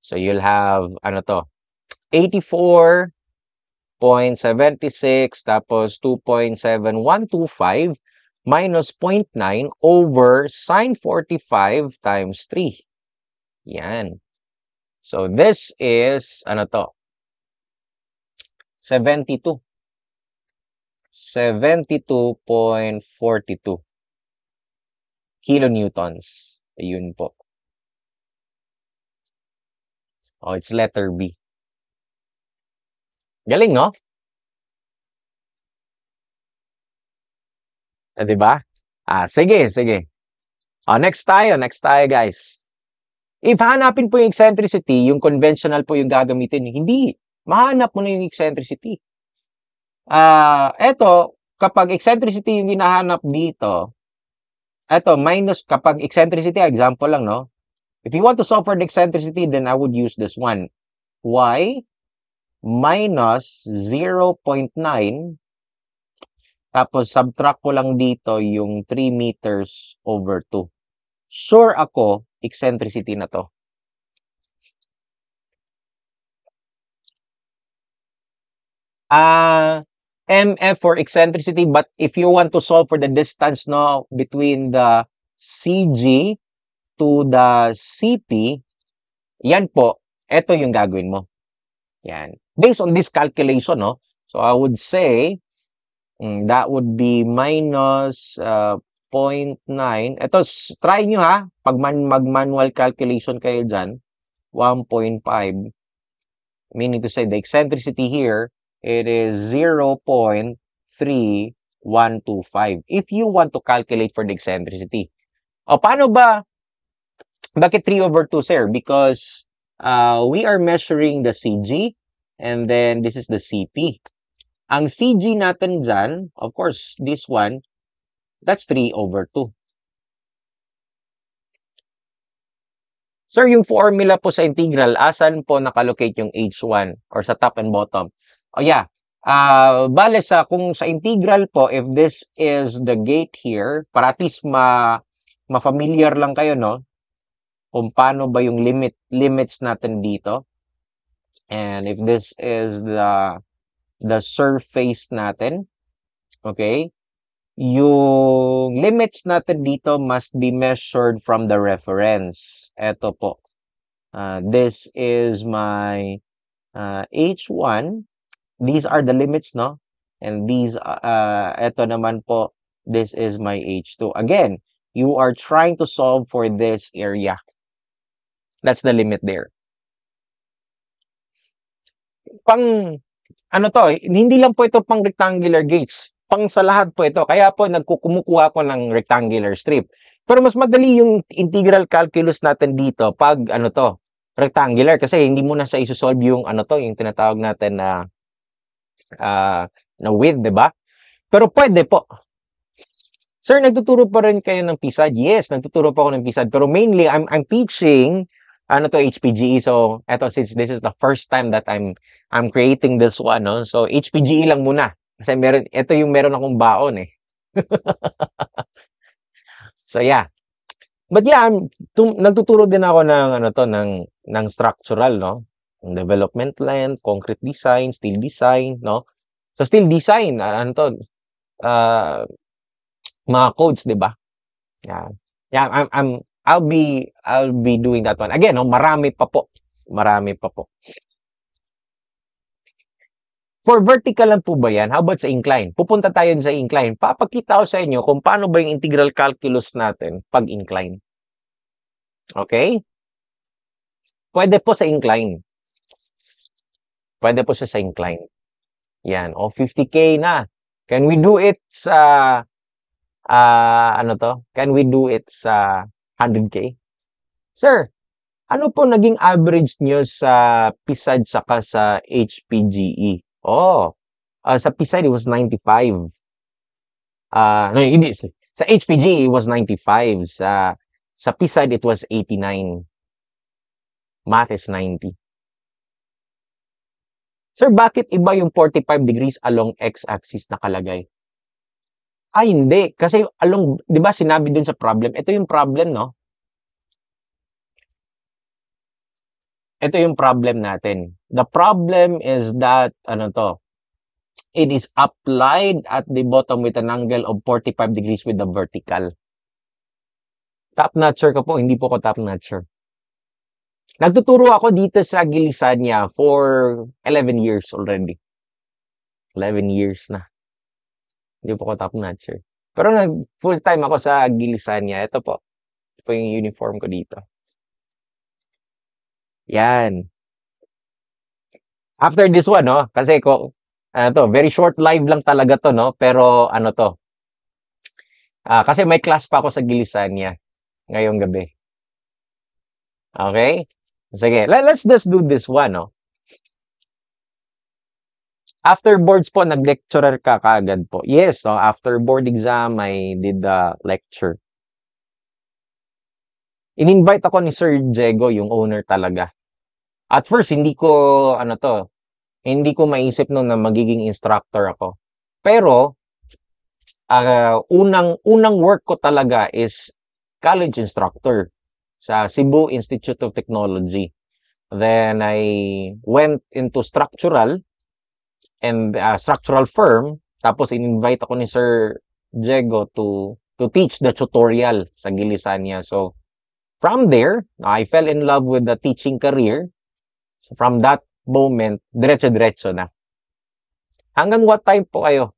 So, you'll have, 84.76 tapos 2.7125 minus 0.9 over sine 45 times 3. Yan. So, this is, 72. 72.42 kilonewtons. Ayun po. Oh, it's letter B. Galing, no? Diba? Sige. Next tayo, guys. If hanapin po yung eccentricity, yung conventional po yung gagamitin, hindi. Mahanap mo na yung eccentricity. Eto, kapag eccentricity yung hinahanap dito, eto, minus, kapag eccentricity, example lang, no? If you want to solve for the eccentricity, then I would use this one. Y minus 0.9, tapos subtract ko lang dito yung 3 meters over 2. Sure ako, eccentricity na to. MF for eccentricity, but if you want to solve for the distance no between the CG to the CP, yan po, ito yung gagawin mo. Yan. Based on this calculation, no? So I would say that would be minus 0.9. Ito, try nyo ha. Pag mag-manual calculation kayo dyan, 1.5. Meaning to say, the eccentricity here, it is 0.3125 if you want to calculate for the eccentricity. O, paano ba? Bakit 3 over 2, sir? Because we are measuring the CG and then this is the CP. Ang CG natin dyan, of course, this one, that's 3 over 2. Sir, yung formula po sa integral, asan po nakalocate yung H1 or sa top and bottom? Oh yeah, bale kung sa integral po, if this is the gate here, para at least ma-familiar lang kayo, no? Kung paano ba yung limits natin dito. And if this is the surface natin, okay? Yung limits natin dito must be measured from the reference. Ito po. This is my H1. These are the limits, no? And these, ito naman po, this is my H2. Again, you are trying to solve for this area. That's the limit there. Ano to, hindi lang po ito pang rectangular gates. Pang sa lahat po ito. Kaya po, kumukuha ko ng rectangular strip. Pero mas madali yung integral calculus natin dito pag, ano to, rectangular. Kasi hindi mo na siya isosolve yung, ano to, yung tinatawag natin na width, di ba? Pero pwede po. Sir, nagtuturo pa rin kayo ng PSAD? Yes, nagtuturo pa ako ng PSAD. Pero mainly, I'm teaching HPGE. So, eto, since this is the first time that I'm creating this one, no? So, HPGE lang muna. Kasi ito yung meron akong baon eh. So, yeah. But yeah, nagtuturo din ako ng structural, no? Development plan, concrete design, steel design, no? So, steel design, mga codes, 'di ba? Yeah. Yeah, I'll be doing that one. Again, no, marami pa po. Marami pa po. For vertical lang po ba yan? How about sa incline? Pupunta tayo sa incline. Papakita ko sa inyo kung paano ba yung integral calculus natin pag incline. Okay? Pwede po sa incline. Pwede po siya sa incline. Yan. O, 50K na. Can we do it sa Can we do it sa 100K? Sir, ano po naging average nyo sa PSAD saka sa HPGE? Oh, sa PSAD it was 95. No, hindi. Sa HPGE it was 95. Sa PSAD it was 89. Math is 90. Sir, bakit iba yung 45 degrees along x-axis nakalagay? Hindi. Kasi along, di ba sinabi dun sa problem, ito yung problem, no? Ito yung problem natin. The problem is that, it is applied at the bottom with an angle of 45 degrees with the vertical. Top notcher ko po, hindi po ko top notcher. Nagtuturo ako dito sa Gilisania for 11 years already. 11 years na. Hindi po ko top notcher. Pero full time ako sa Gilisania. Ito po. Ito po yung uniform ko dito. Yan. After this one, no? Kasi very short live lang talaga to, no? Pero kasi may class pa ako sa Gilisania ngayong gabi. Okay? Sige, let's just do this one, no? After boards po, nag-lecturer ka kaagad po. Yes, no, after board exam, I did the lecture. In-invite ako ni Sir Diego, yung owner talaga. At first, hindi ko maisip no na magiging instructor ako. Pero, unang work ko talaga is college instructor sa Cebu Institute of Technology. Then, I went into structural and structural firm. Tapos, in-invite ako ni Sir Diego to teach the tutorial sa gilisan niya. So, from there, I fell in love with the teaching career. So, from that moment, diretso-diretso na. Hanggang what time po kayo?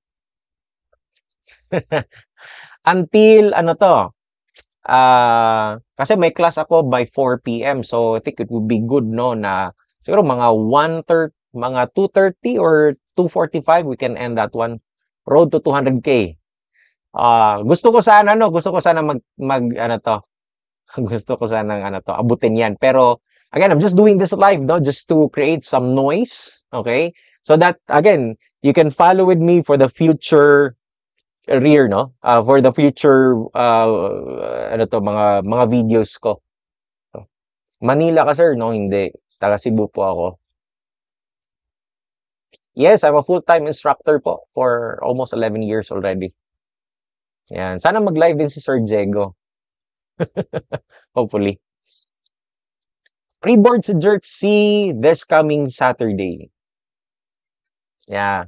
Until, kasi may class ako by 4 p.m. So, I think it would be good, no, na siguro mga 2:30 or 2:45, we can end that one. Road to 200K. Gusto ko sana gusto ko sana gusto ko sana abutin yan. Pero, again, I'm just doing this live, no, just to create some noise, okay? So that, again, you can follow with me for the future career, no? For the future, mga videos ko. Manila ka, sir, no? Hindi. Taga Cebu po ako. Yes, I'm a full-time instructor po for almost 11 years already. Yan. Sana mag-live din si Sir Diego. Hopefully. Pre-board sa Jersey this coming Saturday. Yeah.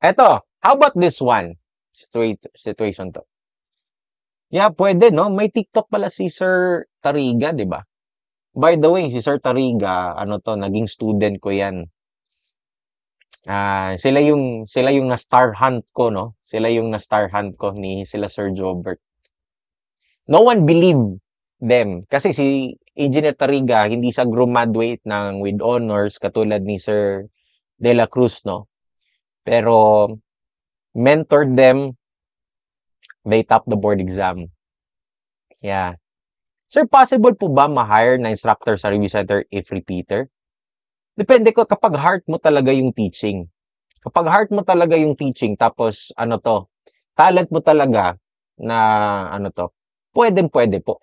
Eto, how about this one? Situation to. Yeah, pwede, no? May TikTok pala si Sir Tariga, di ba? By the way, si Sir Tariga, naging student ko yan. Sila yung na-star hunt ko, no? Sila yung na-star hunt ko ni sila Sir Jobert. No one believed them. Kasi si Engineer Tariga, hindi siya graduate with honors katulad ni Sir De La Cruz, no? Pero, mentored them, they topped the board exam. Yeah. Sir, possible po ba ma-hire na instructor sa review center if repeater? Depende ko kapag heart mo talaga yung teaching. Kapag heart mo talaga yung teaching, tapos talent mo talaga na pwede po.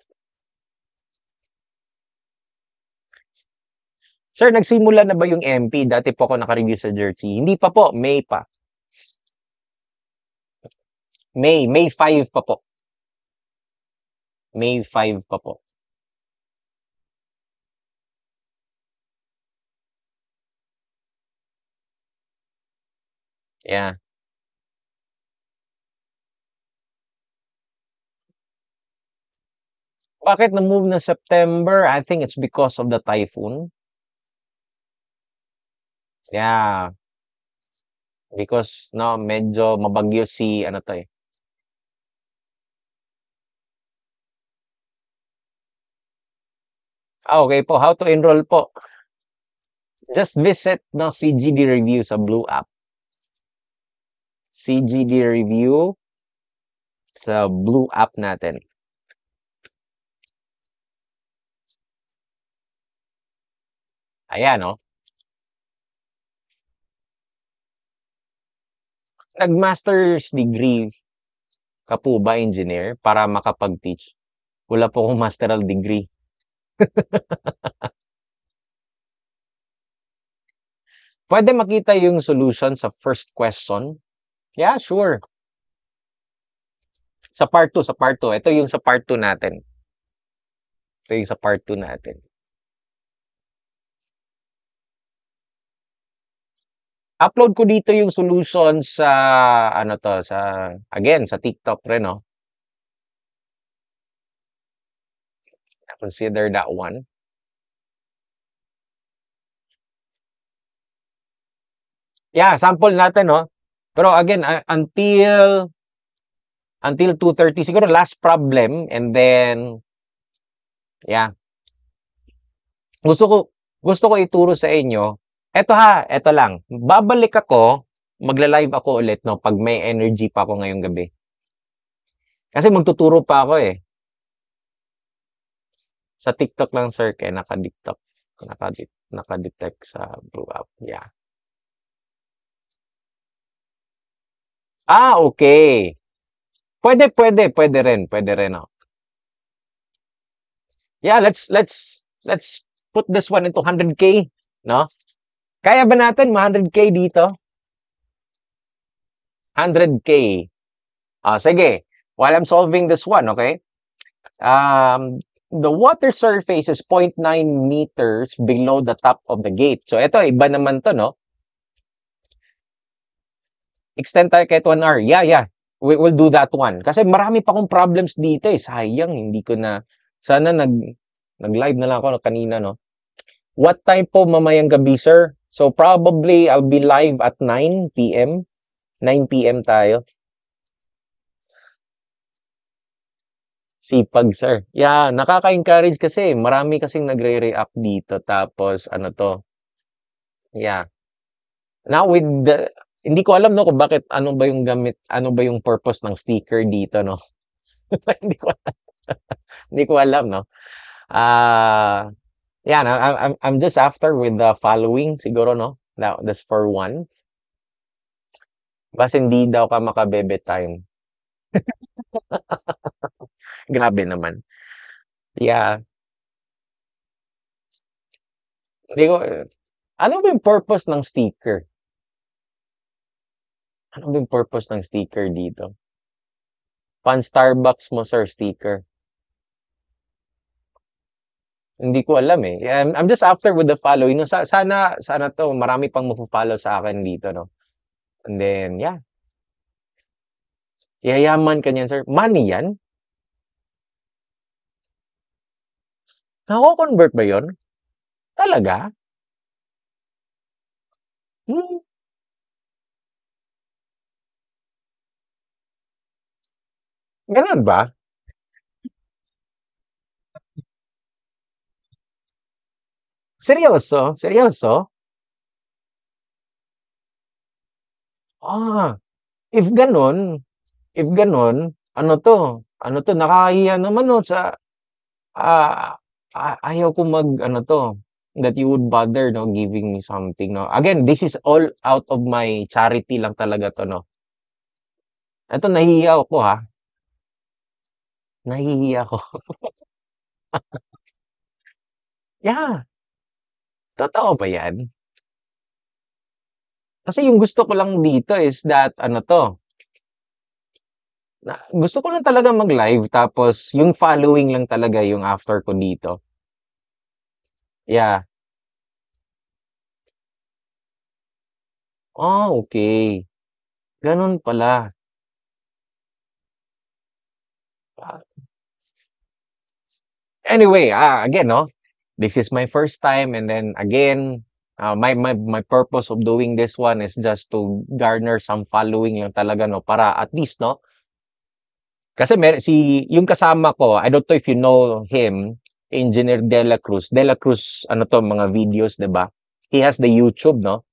Sir, nagsimula na ba yung MP? Dati po ako naka-review sa Jersey. Hindi pa po, May pa. May 5 pa po. May 5 pa po. Yeah. Bakit na-move na September? I think it's because of the typhoon. Yeah. Because, no, medyo mabagyo si, okay po. How to enroll po? Just visit no CGD review sa Blue app. CGD review sa Blue app natin. Ayan, no? Nag-master's degree ka po ba, engineer, para makapag-teach? Wala po akong masteral degree. Pwede makita yung solution sa first question? Yeah, sure. Sa part 2. Ito yung sa part 2 natin. Upload ko dito yung solution sa, sa TikTok rin, no? Consider that one. Yeah, sample natin, no? Pero again, until 2:30, siguro last problem, and then, yeah. Gusto ko ituro sa inyo. Eto lang. Babalik ako, magla-live ako ulit, no, pag may energy pa ako ngayong gabi. Kasi magtuturo pa ako, eh. Sa TikTok lang, sir, kaya nakadetect sa blue app. Yeah. Ah, okay. Pwede rin, oh. Yeah, let's put this one into 100K, no? Kaya ba natin 100K dito? 100K. Ah, sige. While I'm solving this one, okay? The water surface is 0.9 meters below the top of the gate. So, ito, iba naman to, no? Extend tayo kahit 1 hour. Yeah. We'll do that one. Kasi marami pa akong problems dito eh. Sayang, hindi ko na... Sana nag-live na lang ako kanina, no? What time po mamayang gabi, sir? So, probably I'll be live at 9 p.m. 9 p.m. tayo. Sipag, sir. Yeah, nakaka-encourage kasi. Marami kasing nagre-react dito. Tapos, ano to? Yeah. Now with the... Hindi ko alam, no, kung bakit, ano ba yung gamit, ano ba yung purpose ng sticker dito, no? Hindi ko hindi ko alam, no? Yeah, no, I'm just after with the following, siguro, no? That's for one. Basta hindi daw ka makabebe time. Grabe naman. Yeah. Hindi ko, ano ba yung purpose ng sticker? Ano ba yung purpose ng sticker dito? Pan Starbucks mo, sir, sticker. Hindi ko alam eh. I'm just after with the following. No, sana to, marami pang mag-follow sa akin dito, no? And then, yeah. Yayaman ka niyan, sir. Money yan? Nako-convert ba yon? Talaga? Hmm, ganun ba? Seryoso? Seryoso? Ah, if ganun, ano to, nakakahiya naman no sa, ah, ayaw ko ano to, that you would bother, no, giving me something, no. Again, this is all out of my charity lang talaga to, no. Ito, nahihiya ako, ha. Nahihiya ako. Yeah, totoo ba yan? Kasi yung gusto ko lang dito is that, ano to, gusto ko lang talaga mag-live tapos yung following lang talaga yung after ko dito. Yeah. Oh, okay. Ganun pala. Ah, Anyway, again, no, this is my first time, and then again, my purpose of doing this one is just to garner some following lang talaga, no, para at least, no, kasi yung kasama ko, I don't know if you know him, Engineer Dela Cruz. Dela Cruz, ano to, mga videos, 'di ba? He has the YouTube, no?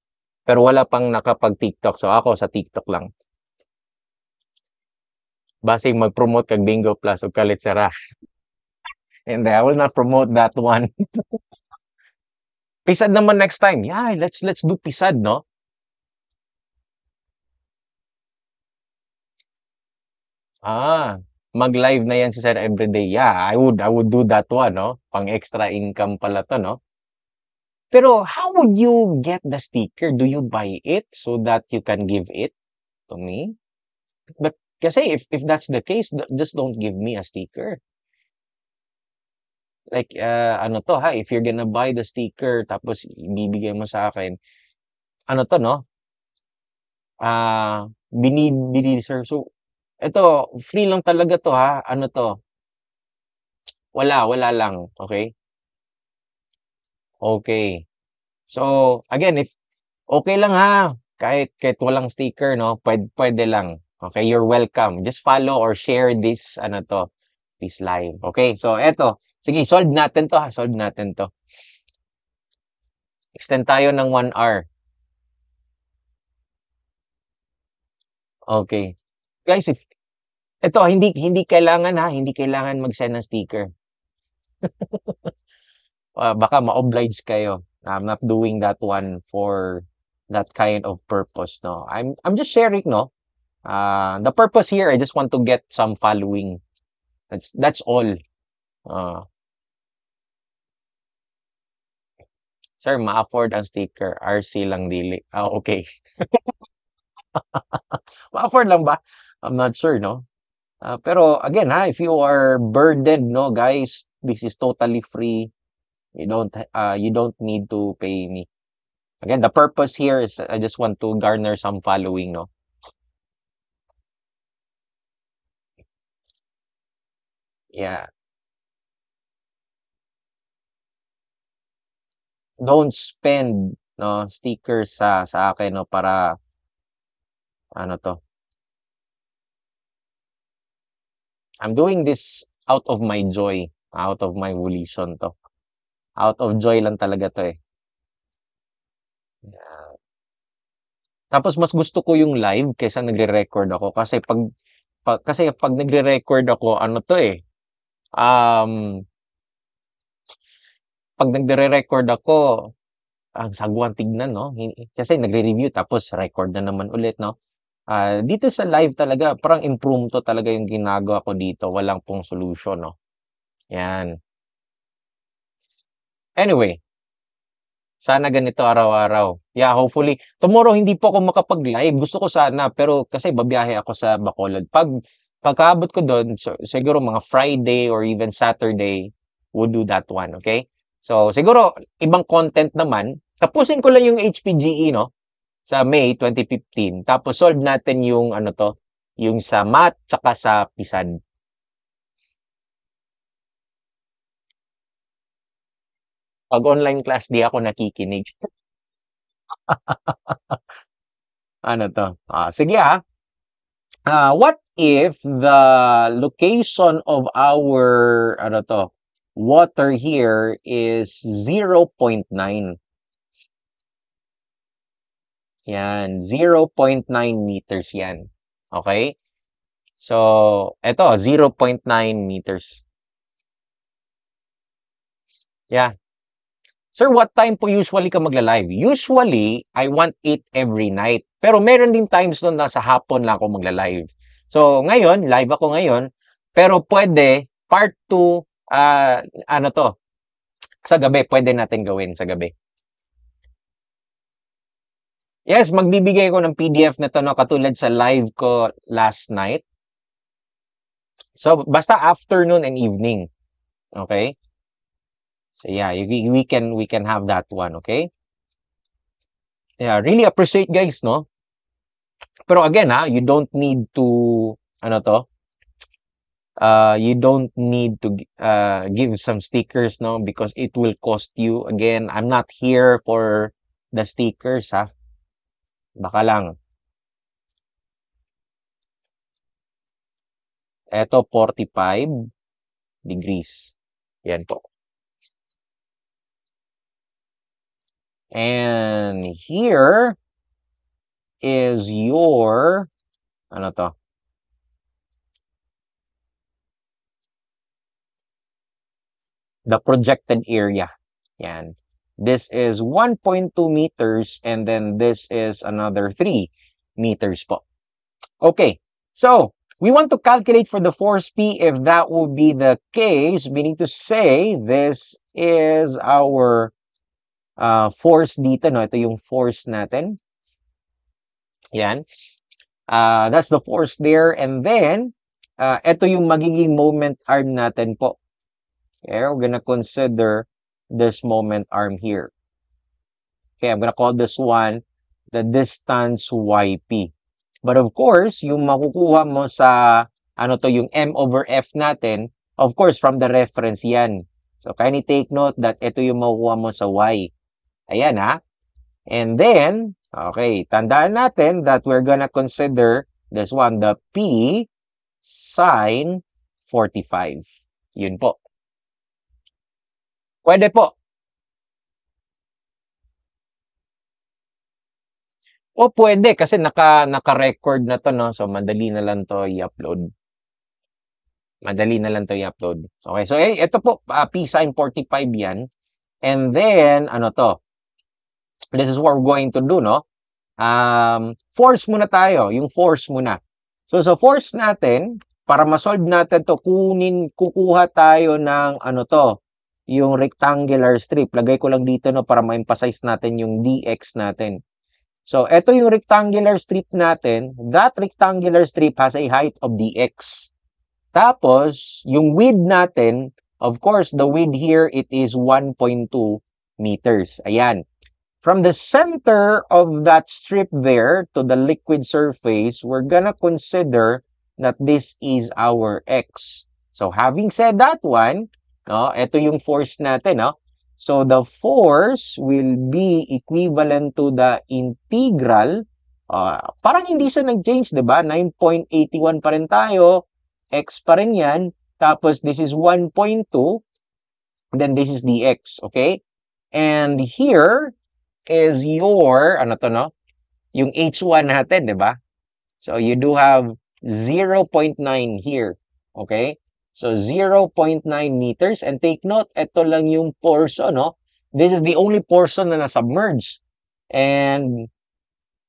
Pero wala pang nakapag-TikTok. So ako sa TikTok lang. Basig mag-promote kag Bingo Plus o Kalit Sara. And I will not promote that one. Pisad naman next time. Yeah, let's do pisad, no? Ah, mag-live na yan si Sir everyday. Yeah, I would do that one, no? Pang extra income pala to, no? Pero how would you get the sticker? Do you buy it so that you can give it to me? But kasi if that's the case, just don't give me a sticker. Like, ano to ha, if you're gonna buy the sticker tapos ibibigay mo sa akin, ano to, no? Binibili, sir. So, ito, free lang talaga to ha. Ano to? Wala lang. Okay? Okay. So, again, if okay lang ha, kahit walang sticker, no? Pwede lang. Okay, you're welcome. Just follow or share this, ano to, this live. Okay, so eto. Sige, solve natin to ha. Solve natin to. Extend tayo ng 1 hour. Okay. Guys, if ito hindi kailangan ha, hindi kailangan mag-send ng sticker. Baka ma-oblige kayo. I'm not doing that one for that kind of purpose, no. I'm just sharing, no. The purpose here, I just want to get some following. That's all. Uh, Sir, ma-afford ang sticker. RC lang dili. Okay. Ma-afford lang ba? I'm not sure, no? Pero again, ha, if you are burdened, no, guys, this is totally free. You don't need to pay me. Again, the purpose here is I just want to garner some following, no? Yeah. Don't spend, no, stickers sa akin, no, para ano to. I'm doing this out of my joy, out of my volition to. Out of joy lang talaga to eh. Yeah. Tapos mas gusto ko yung live kaysa nagre-record ako kasi pag nagre-record ako, ano to eh. Um, Pag nagre-record ako, ang sagwan tignan, no? Kasi nagre-review tapos record na naman ulit, no? Dito sa live talaga, parang impromptu talaga yung ginagawa ko dito. Walang pong solution, no? Yan. Anyway, sana ganito araw-araw. Yeah, hopefully. Tomorrow hindi po ako makapag-live. Gusto ko sana, pero kasi babiyahe ako sa Bacolod. Pagkaabot ko doon, siguro mga Friday or even Saturday, we'll do that one, okay? So, siguro, ibang content naman. Tapusin ko lang yung HPGE, no? Sa May 2015. Tapos, solve natin yung, ano to, yung sa math, tsaka sa PISAD. Pag online class, di ako nakikinig. Ano to? Sige what if the location of our ano to water here is 0.9? Yan, 0.9 meters yan. Okay? So, eto, 0.9 meters. Yeah. Sir, what time po usually ka magla-live? Usually, I want it every night. Pero meron din times nun nasa hapon lang ako magla-live. So, ngayon, live ako ngayon. Pero pwede, part 2, ano to, sa gabi, pwede natin gawin sa gabi. Yes, magbibigay ko ng PDF na to, no, katulad sa live ko last night. So, basta afternoon and evening. Okay? So, yeah, we can have that one, okay? Yeah, really appreciate guys, no? Pero again, you don't need to, ano to, you don't need to give some stickers, no? Because it will cost you. Again, I'm not here for the stickers, ha? Baka lang. Eto, 45 degrees. Yan po. And here is your, ano to? The projected area. Yan. This is 1.2 meters and then this is another 3 meters po. Okay. So, we want to calculate for the force P if that would be the case, meaning to say this is our force dito, no? Ito yung force natin. Yan. That's the force there. And then, ito yung magiging moment arm natin po. Okay, we're gonna consider this moment arm here. Okay, I'm gonna call this one the distance YP. But of course, yung makukuha mo sa, ano to, yung M over F natin, of course, from the reference yan. So, kindly take note that ito yung makukuha mo sa Y. Ayan ha. And then, okay, tandaan natin that we're gonna consider this one, the P sine 45. Yun po. Pwede po. O pwede kasi naka-record na to, no? So, madali na lang to i-upload. Madali na lang 'to i-upload. Okay, so ito po, P sign 45 yan. And then, ano to? This is what we're going to do, no? Force muna tayo, yung force muna. So, sa force natin, para ma-solve natin to, kukuha tayo ng, ano to, yung rectangular strip. Lagay ko lang dito, no, para ma-emphasize natin yung dx natin. So, ito yung rectangular strip natin. That rectangular strip has a height of dx. Tapos, yung width natin, of course, the width here, it is 1.2 meters. Ayan. From the center of that strip there to the liquid surface, we're gonna consider that this is our x. So, having said that one, no, ito yung force natin, no? So, the force will be equivalent to the integral. Parang hindi siya nag-change, di ba? 9.81 pa rin tayo. X pa rin yan. Tapos, this is 1.2. Then, this is dx, okay? And here is your, ano to, no? Yung H1 natin, di ba? So, you do have 0.9 here, okay? So, 0.9 meters. And take note, ito lang yung portion, no? This is the only portion na na-submerge. And,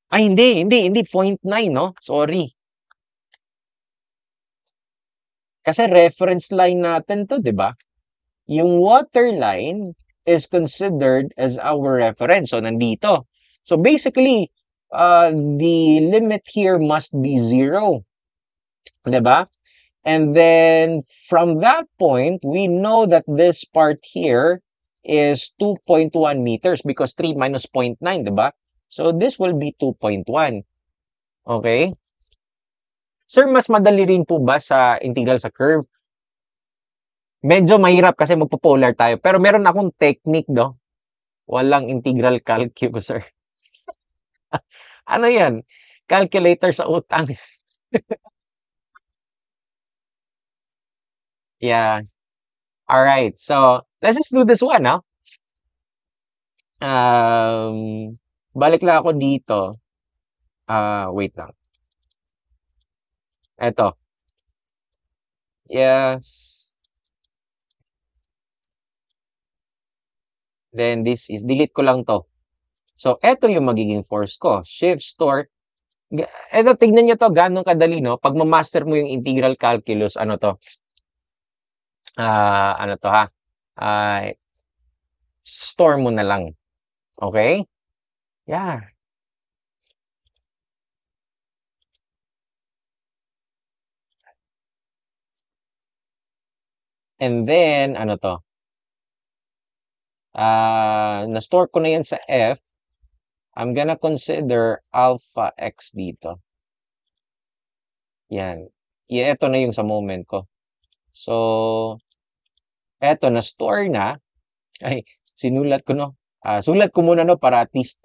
hindi, 0.9, no? Sorry. Kasi reference line natin to, di ba? Yung water line is considered as our reference. So, nandito. So, basically, the limit here must be 0. Di ba? And then, from that point, we know that this part here is 2.1 meters because 3 minus 0.9, di ba? So, this will be 2.1. Okay? Sir, mas madali rin po ba sa integral sa curve? Medyo mahirap kasi magpo-polar tayo. Pero meron akong technique, no? Walang integral calculus, sir. Ano yan? Calculator sa utang. Yeah. All right. So, let's just do this one, no? Balik lang ako dito. Wait lang. Eto. Yes. Then, this is, delete ko lang to. So, eto yung magiging force ko. Shift, store. Eto, tignan nyo to, ganong kadali, no? Pag ma-master mo yung integral calculus, ano to? Ano to, ha? Store mo na lang. Okay? Yeah. And then, ano to? Na-store ko na yan sa F. I'm gonna consider alpha x dito. Yan. Ito na yung sa moment ko. So, eto, na-store na. Ay, sinulat ko, no? Sulat ko muna, no? Para at least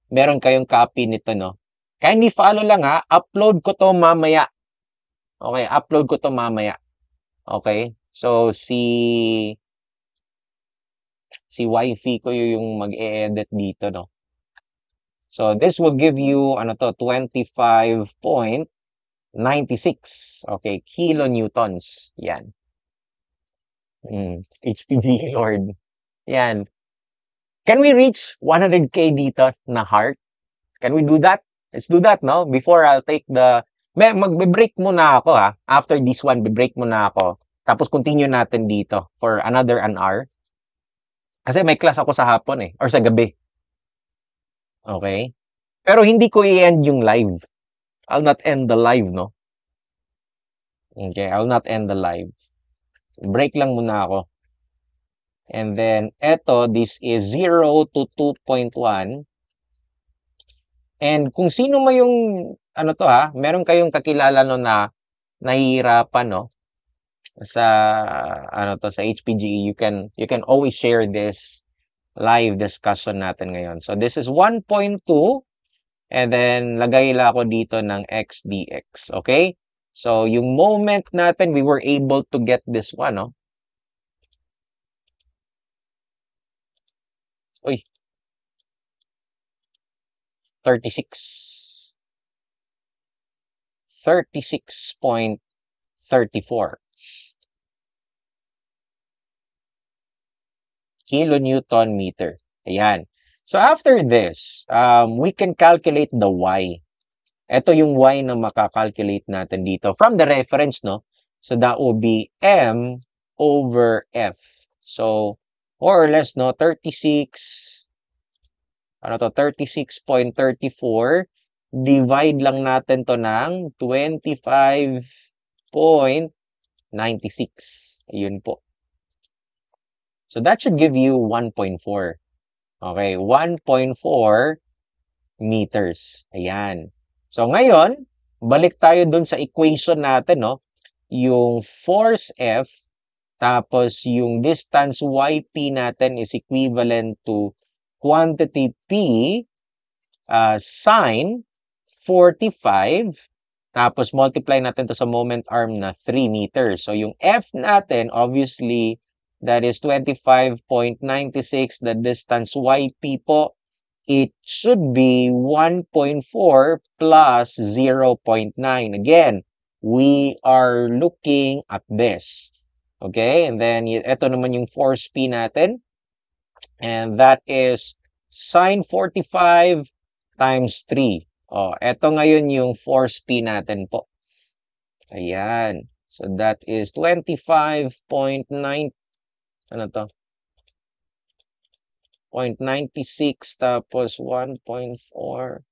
meron kayong copy nito, no? Kindly follow lang, ha? Upload ko to mamaya. Okay, upload ko to mamaya. Okay? So, si wifi ko yung mag-e-edit dito, no? So, this will give you, ano to, 25.96. Okay, kilonewtons. Yan. HPG, Lord. Yan. Can we reach 100K dito na heart? Can we do that? Let's do that, no? Before I'll take the... Magbe-break muna ako, ha? After this one, be-break muna ako. Tapos continue natin dito for another an hour. Kasi may class ako sa hapon, eh. Or sa gabi. Okay? Pero hindi ko i-end yung live. I'll not end the live, no? Okay, I'll not end the live. Break lang muna ako. And then, eto, this is 0 to 2.1. And kung sino mo yung, ano to, ha? Meron kayong kakilala, no, na nahihirapan, no? Sa, ano to, sa HPGE, you can always share this live discussion natin ngayon. So, this is 1.2. And then, lagay lang ako dito ng x dx. Okay? So, yung moment natin, we were able to get this one, no? Uy. 36.34. kilonewton meter. Ayan. So after this, we can calculate the Y. Ito yung Y na makakalculate natin dito from the reference, no? So that will be M over F. So more or less, no, 36.34. Divide lang natin to ng 25.96. Ayun po. So that should give you 1.4. Okay, 1.4 meters. Ayan. So ngayon, balik tayo dun sa equation natin, no? Yung force F, tapos yung distance YP natin is equivalent to quantity P sine 45, tapos multiply natin to sa moment arm na 3 meters. So yung F natin, obviously, that is 25.96. The distance YP po, it should be 1.4 plus 0.9. Again, we are looking at this. Okay? And then, ito naman yung force P natin. And that is sine 45 times 3. Oh, ito ngayon yung force P natin po. Ayan. So, that is 25.9. Ano to? 0.96 tapos 1.4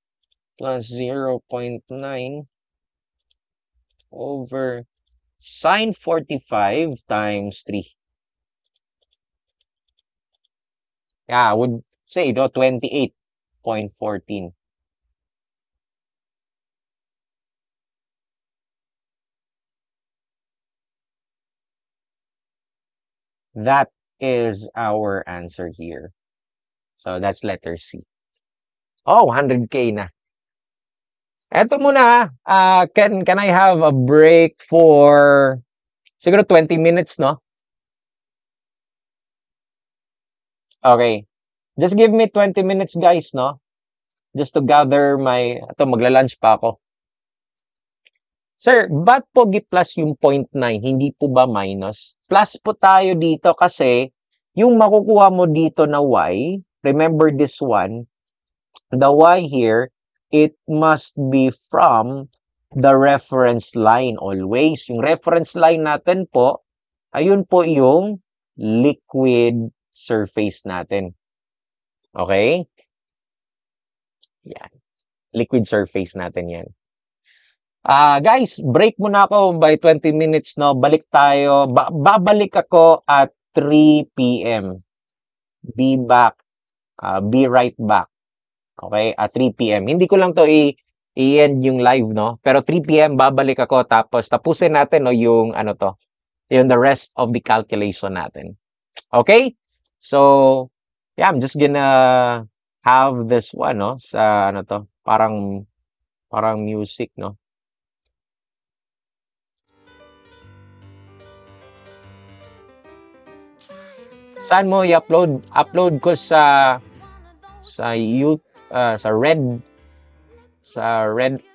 plus 0.9 over sine 45 times 3. Yeah, I would say, no, 28.14. That is our answer here. So that's letter C. Oh, 100K na. Eto muna, can I have a break for siguro 20 minutes, no? Okay. Just give me 20 minutes, guys, no? Just to gather magla-lunch pa ako. Sir, ba't po gi-plus yung 0.9? Hindi po ba minus? Plus po tayo dito kasi yung makukuha mo dito na Y, remember this one, the Y here, it must be from the reference line always. Yung reference line natin po, ayun po yung liquid surface natin. Okay? Yan. Liquid surface natin yan. Guys, break muna ako by 20 minutes, no? Balik tayo. Babalik ako at 3 p.m. Be right back. Okay? At 3 p.m. Hindi ko lang to i-end yung live, no? Pero 3 p.m. babalik ako tapos tapusin natin, no, yung yung the rest of the calculation natin. Okay? So, yeah, I'm just gonna have this one, no? Sa parang music, no? Saan mo i-upload? Upload ko sa YouTube, sa Red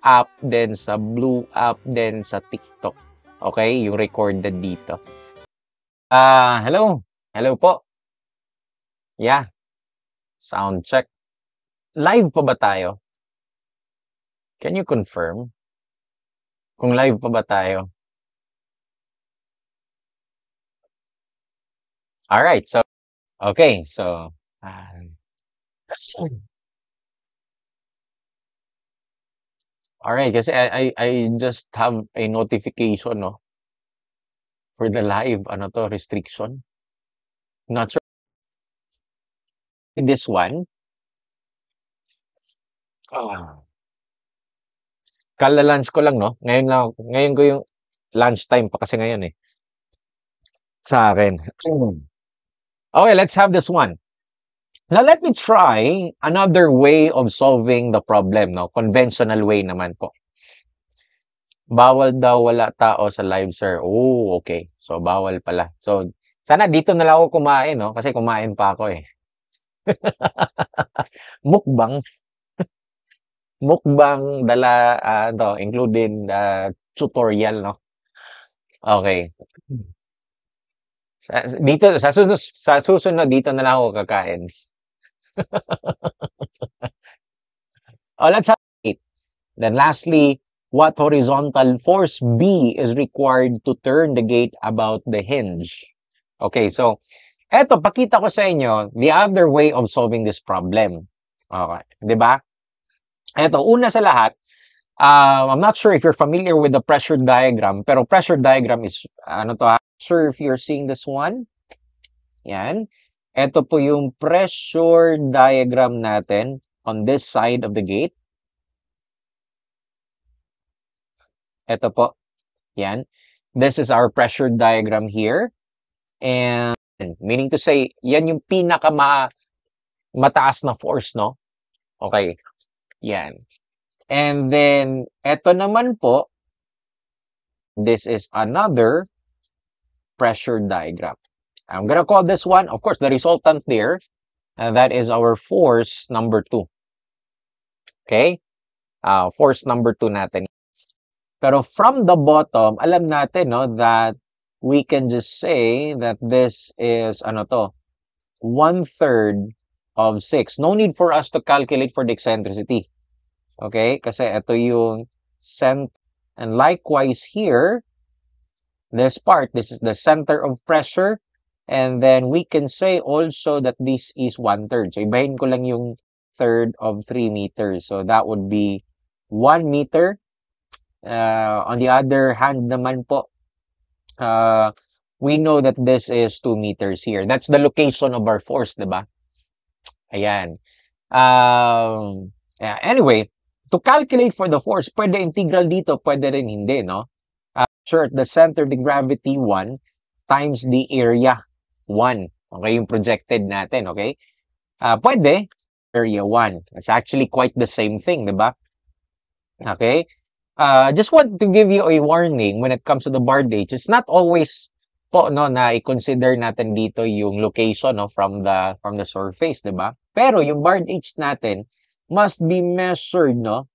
app, then sa Blue app, then sa TikTok. Okay? Yung recorded dito. Hello. Hello po. Yeah. Sound check. Live pa ba tayo? Can you confirm? Kung live pa ba tayo? All right. So, okay. So, all right. Kasi I just have a notification, no? For the live, restriction. Not sure. This one. Kala-lunch ko lang, no? Ngayon ko yung lunchtime pa kasi ngayon eh. Sa akin. Okay, let's have this one. Now, let me try another way of solving the problem, no? Conventional way naman po. Bawal daw wala tao sa live, sir. Oh, okay. So, bawal pala. So, sana dito na lang ako kumain, no? Kasi kumain pa ako eh. Mukbang. Mukbang, including tutorial, no? Okay. Dito, sa susunod, dito na lang ako kakain. Oh, let's have it. Then lastly, what horizontal force B is required to turn the gate about the hinge? Okay, so, eto, pakita ko sa inyo the other way of solving this problem. Okay, di ba? Eto, una sa lahat, I'm not sure if you're familiar with the pressure diagram, pero pressure diagram is, ano to, sure if you're seeing this one? Yan. Ito po yung pressure diagram natin on this side of the gate. Ito po. Yan. This is our pressure diagram here. And meaning to say, yan yung mataas na force, no? Okay. Yan. And then, ito naman po, this is another pressure diagram. I'm gonna call this one, of course, the resultant there, and that is our force number 2. Okay? Force number 2 natin. Pero from the bottom, alam natin, no, that we can just say that this is, ano to, 1/3 of 6. No need for us to calculate for the eccentricity. Okay? Kasi ito yung center. And likewise here, this part, this is the center of pressure. And then we can say also that this is 1/3. So, ibahin ko lang yung third of 3 meters. So, that would be 1 meter. On the other hand naman po, we know that this is 2 meters here. That's the location of our force, diba? Ayan. Anyway, to calculate for the force, pwede integral dito, pwede rin hindi, no? Sure, the center of the gravity 1 times the area 1. Okay, yung projected natin, okay? Pwede, area 1. It's actually quite the same thing, diba? Okay? Just want to give you a warning when it comes to the barred H. It's not always po, no, na i-consider natin dito yung location, no, from the surface, diba? Pero yung barred H natin must be measured, no?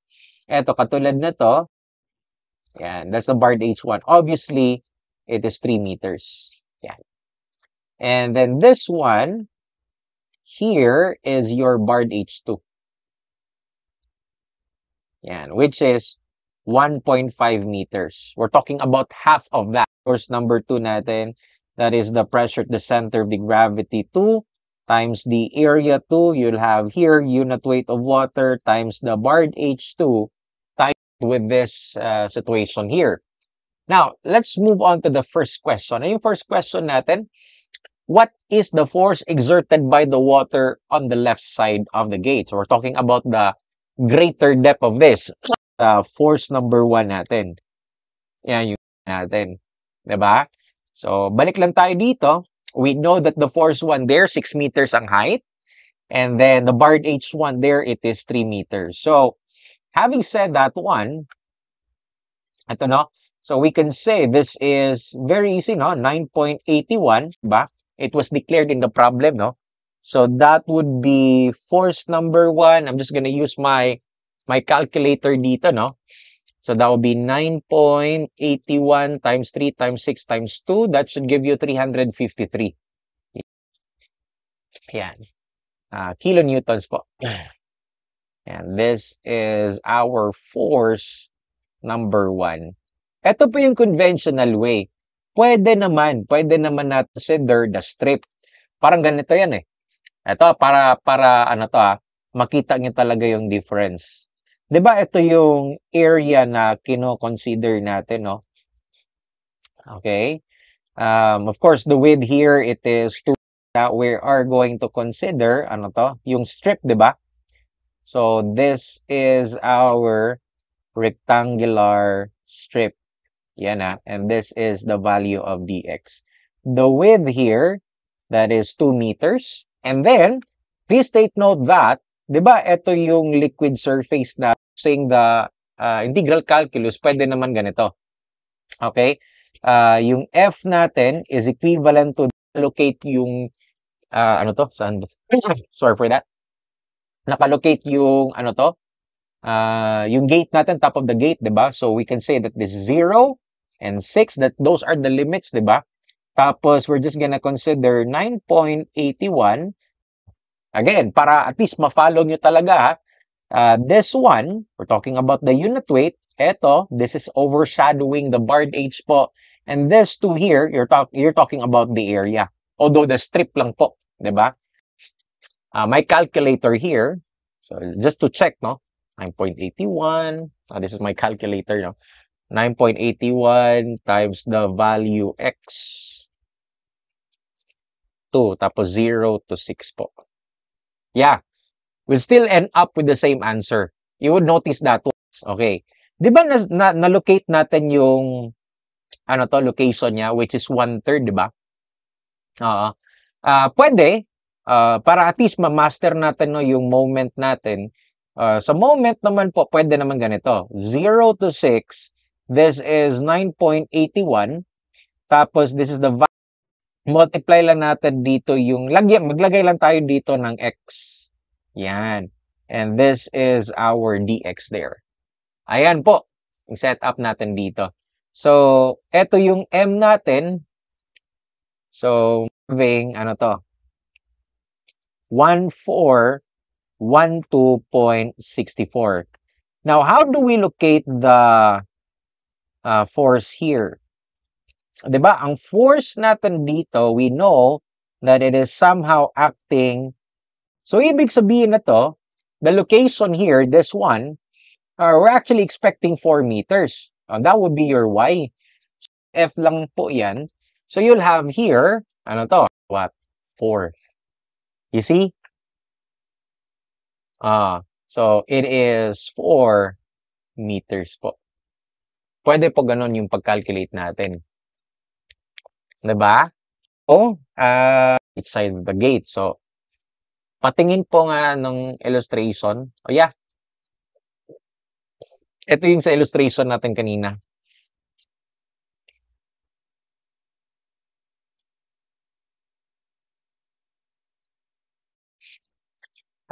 Eto, katulad na to. Yan, that's the barred H1. Obviously, it is 3 meters. Yan. And then this one, here is your barred H2. Yan, which is 1.5 meters. We're talking about half of that. Force number 2 natin, that is the pressure at the center of the gravity 2 times the area 2. You'll have here unit weight of water times the barred H2 times with this situation here. Now, let's move on to the first question. Yung first question natin, what is the force exerted by the water on the left side of the gate? So we're talking about the greater depth of this. Force number 1 natin. Yan yung natin. Diba? So, balik lang tayo dito. We know that the force 1 there, 6 meters ang height. And then the barred H1 there, it is 3 meters. So, having said that one, ito no, so we can say this is very easy, no? 9.81, diba? It was declared in the problem, no? So, that would be force number 1. I'm just gonna use my calculator dito, no? So, that would be 9.81 times 3 times 6 times 2. That should give you 353. Yan. Kilonewtons po. And this is our force number 1. Ito po yung conventional way. Pwede naman natin consider the strip. Parang ganito yan eh. Ito, para ano to makita nyo talaga yung difference. Diba ito yung area na kino-consider natin, no? Okay. Of course, the width here, it is 2 that we are going to consider, ano to? Yung strip, diba? So, this is our rectangular strip. Yan and this is the value of dx. The width here, that is 2 meters. And then, please take note that, diba, ito yung liquid surface na using the integral calculus, pwede naman ganito. Okay? Yung F natin is equivalent to allocate yung, ano to? Saan ba? Sorry for that. Nakalocate yung, ano to? Yung gate natin, top of the gate, diba? So, we can say that this is 0 and 6, that those are the limits, diba? Tapos, we're just gonna consider 9.81. Again, para at least ma-follow nyo talaga, this one, we're talking about the unit weight. Eto, this is overshadowing the barred H po. And this two here, you're talking about the area. Although the strip lang po, diba? My calculator here, so just to check, no? 9.81. This is my calculator, no? 9.81 times the value x 2, tapos 0 to 6 po. Yeah, we'll still end up with the same answer. You would notice that once. Okay. Di ba na-locate natin yung location niya, which is 1/3, di ba? Pwede, para at least ma-master natin, no, yung moment natin. Sa moment naman po, pwede naman ganito. 0 to 6, this is 9.81. Tapos, this is the value. Multiply lang natin dito yung, maglagay lang tayo dito ng x. Yan. And this is our dx there. Ayan po. Yung setup natin dito. So, eto yung m natin. So, moving, 1412.64. Now, how do we locate the force here? Diba? Ang force natin dito, we know that it is somehow acting. So, ibig sabihin na to, the location here, this one, we're actually expecting 4 meters. That would be your y. F lang po yan. So, you'll have here, what? 4. You see? So, it is 4 meters po. Pwede po ganun yung pag-calculate natin. Diba? It's side of the gate. So, patingin po nga ng illustration. Yeah. Ito yung sa illustration natin kanina.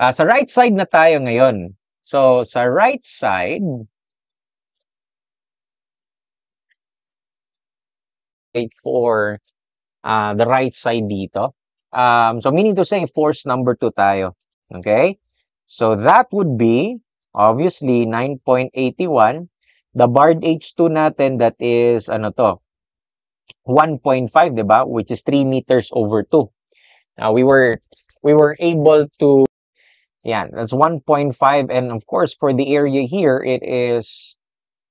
Sa right side na tayo ngayon. So, sa right side, for the right side dito. So, meaning to say, force number 2 tayo. Okay? So, that would be, obviously, 9.81. The barred H2 natin, that is, 1.5, diba? Which is 3 meters over 2. Now, we were able to, that's 1.5. And of course, for the area here, it is,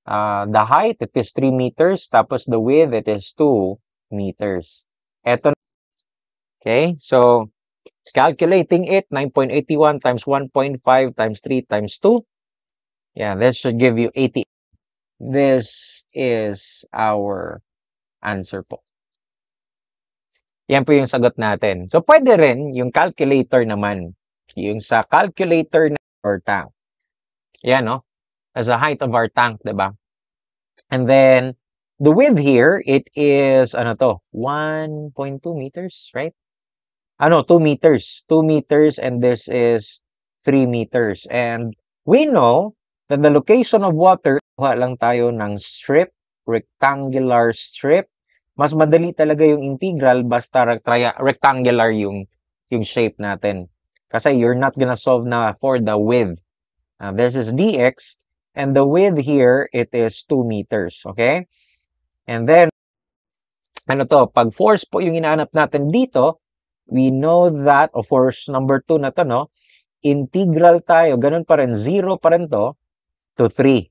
the height, it is 3 meters. Tapos the width, it is 2 meters. Eto. Okay, so calculating it, 9.81 times 1.5 times 3 times 2. Yeah, this should give you 80. This is our answer po. Yan po yung sagot natin. So, pwede rin yung calculator naman. Yung sa calculator na our tank. Yan, no? As the height of our tank, diba? And then, the width here, it is, 1.2 meters, right? 2 meters. 2 meters, and this is 3 meters. And we know that the location of water, kuha lang tayo ng strip, rectangular strip. Mas madali talaga yung integral, basta rectangular yung shape natin. Kasi you're not gonna solve na for the width. This is dx, and the width here, it is 2 meters, okay? And then, pag force po yung inaanap natin dito, we know that, of force number 2 na to, no? Integral tayo, ganun pa rin, 0 pa rin to 3.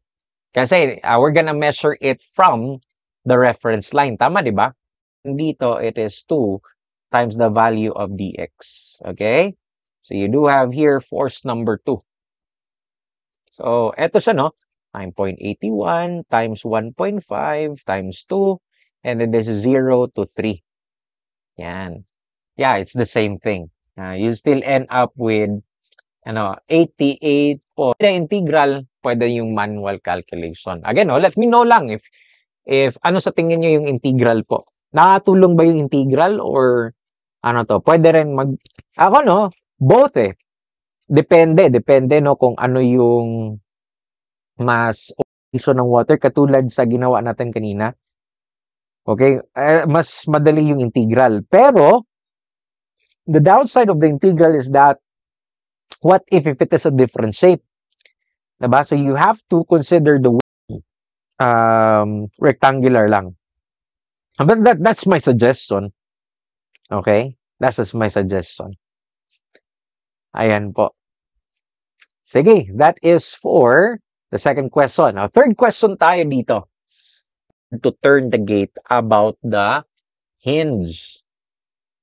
Kasi, we're gonna measure it from the reference line. Tama, di ba? Dito, it is 2 times the value of dx. Okay? So, you do have here force number 2. So, eto siya, no? 9.81 times 1.5 times 2. And then this is 0 to 3. Yan. Yeah, it's the same thing. You still end up with 88 po. Pwede integral, pwede yung manual calculation. Again, let me know lang if ano sa tingin nyo yung integral po. Nakatulong ba yung integral or pwede rin both eh. Depende no kung ano yung mas operation ng water, katulad sa ginawa natin kanina. Okay? Mas madali yung integral. Pero, the downside of the integral is that, what if it is a different shape? Diba? So, you have to consider the rectangular lang. But that's my suggestion. Okay? That's just my suggestion. Ayan po. Sige, that is for the second question. Now, third question tayo dito. To turn the gate about the hinge.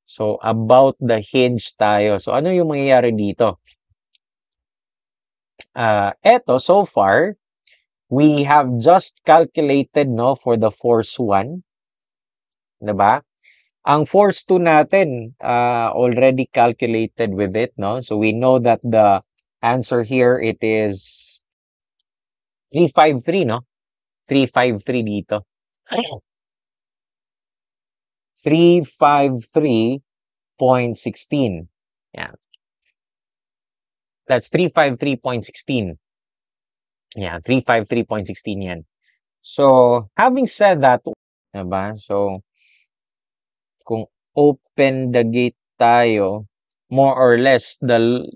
So, about the hinge tayo. So, ano yung mangyayari dito? Eto, so far, we have just calculated, no, for the force 1. Diba? Ang force 2 natin, already calculated with it, no? So, we know that the answer here, it is 353, no? 353 dito. 353.16. Yeah. That's 353.16. Yeah, 353.16 yan. So, having said that, diba? So, kung open the gate tayo, more or less, the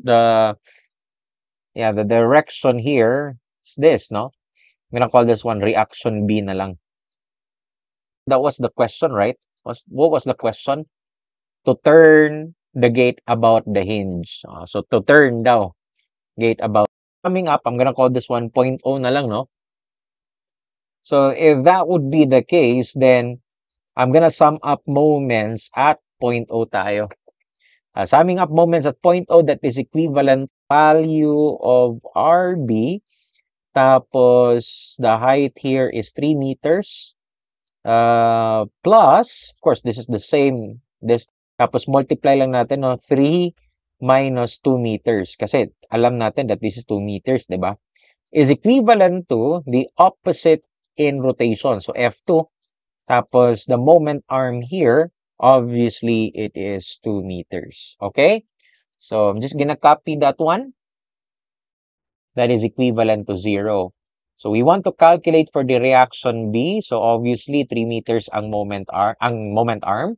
direction here is this, no? I'm gonna call this one reaction B na lang. That was the question, right? What was the question? To turn the gate about the hinge. So, to turn daw gate about. Coming up, I'm gonna call this one 0.0 na lang, no? So, if that would be the case, then I'm gonna sum up moments at 0.0 tayo. Summing up moments at 0.0, that is equivalent value of RB. Tapos, the height here is 3 meters. Plus, of course, this is the same. Tapos, multiply lang natin, no? 3 minus 2 meters. Kasi, alam natin that this is 2 meters, di ba? Is equivalent to the opposite in rotation. So, F2. Tapos, the moment arm here, obviously, it is 2 meters. Okay? So, I'm just gonna copy that one. That is equivalent to 0. So, we want to calculate for the reaction B. So, obviously, 3 meters ang moment arm.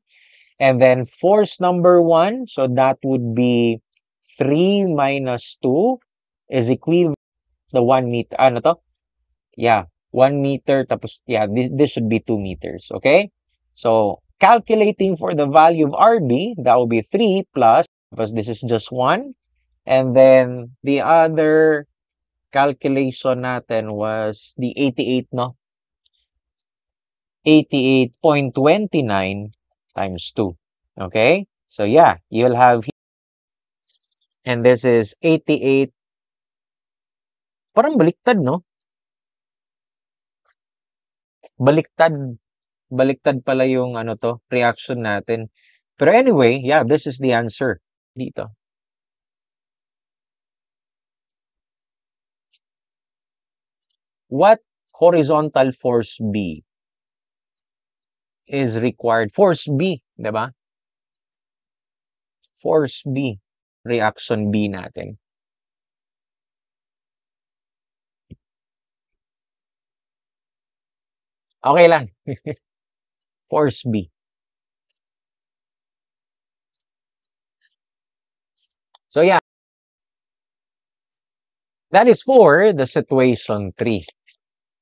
And then, force number 1. So, that would be 3 minus 2 is equivalent to the 1 meter. Ano to? Yeah, 1 meter. Tapos, yeah, this should be 2 meters. Okay? So, calculating for the value of RB, that will be 3 plus, because this is just 1. And then, the other calculation natin was the 88, no? 88.29 times 2. Okay? So, yeah, you'll have, and this is 88. Parang baliktad, no? Baliktad pala yung reaction natin. Pero anyway, yeah, this is the answer dito. What horizontal force B is required? Force B, diba? Force B, reaction B natin. Okay lang. Force B. So yeah, that is for the situation 3.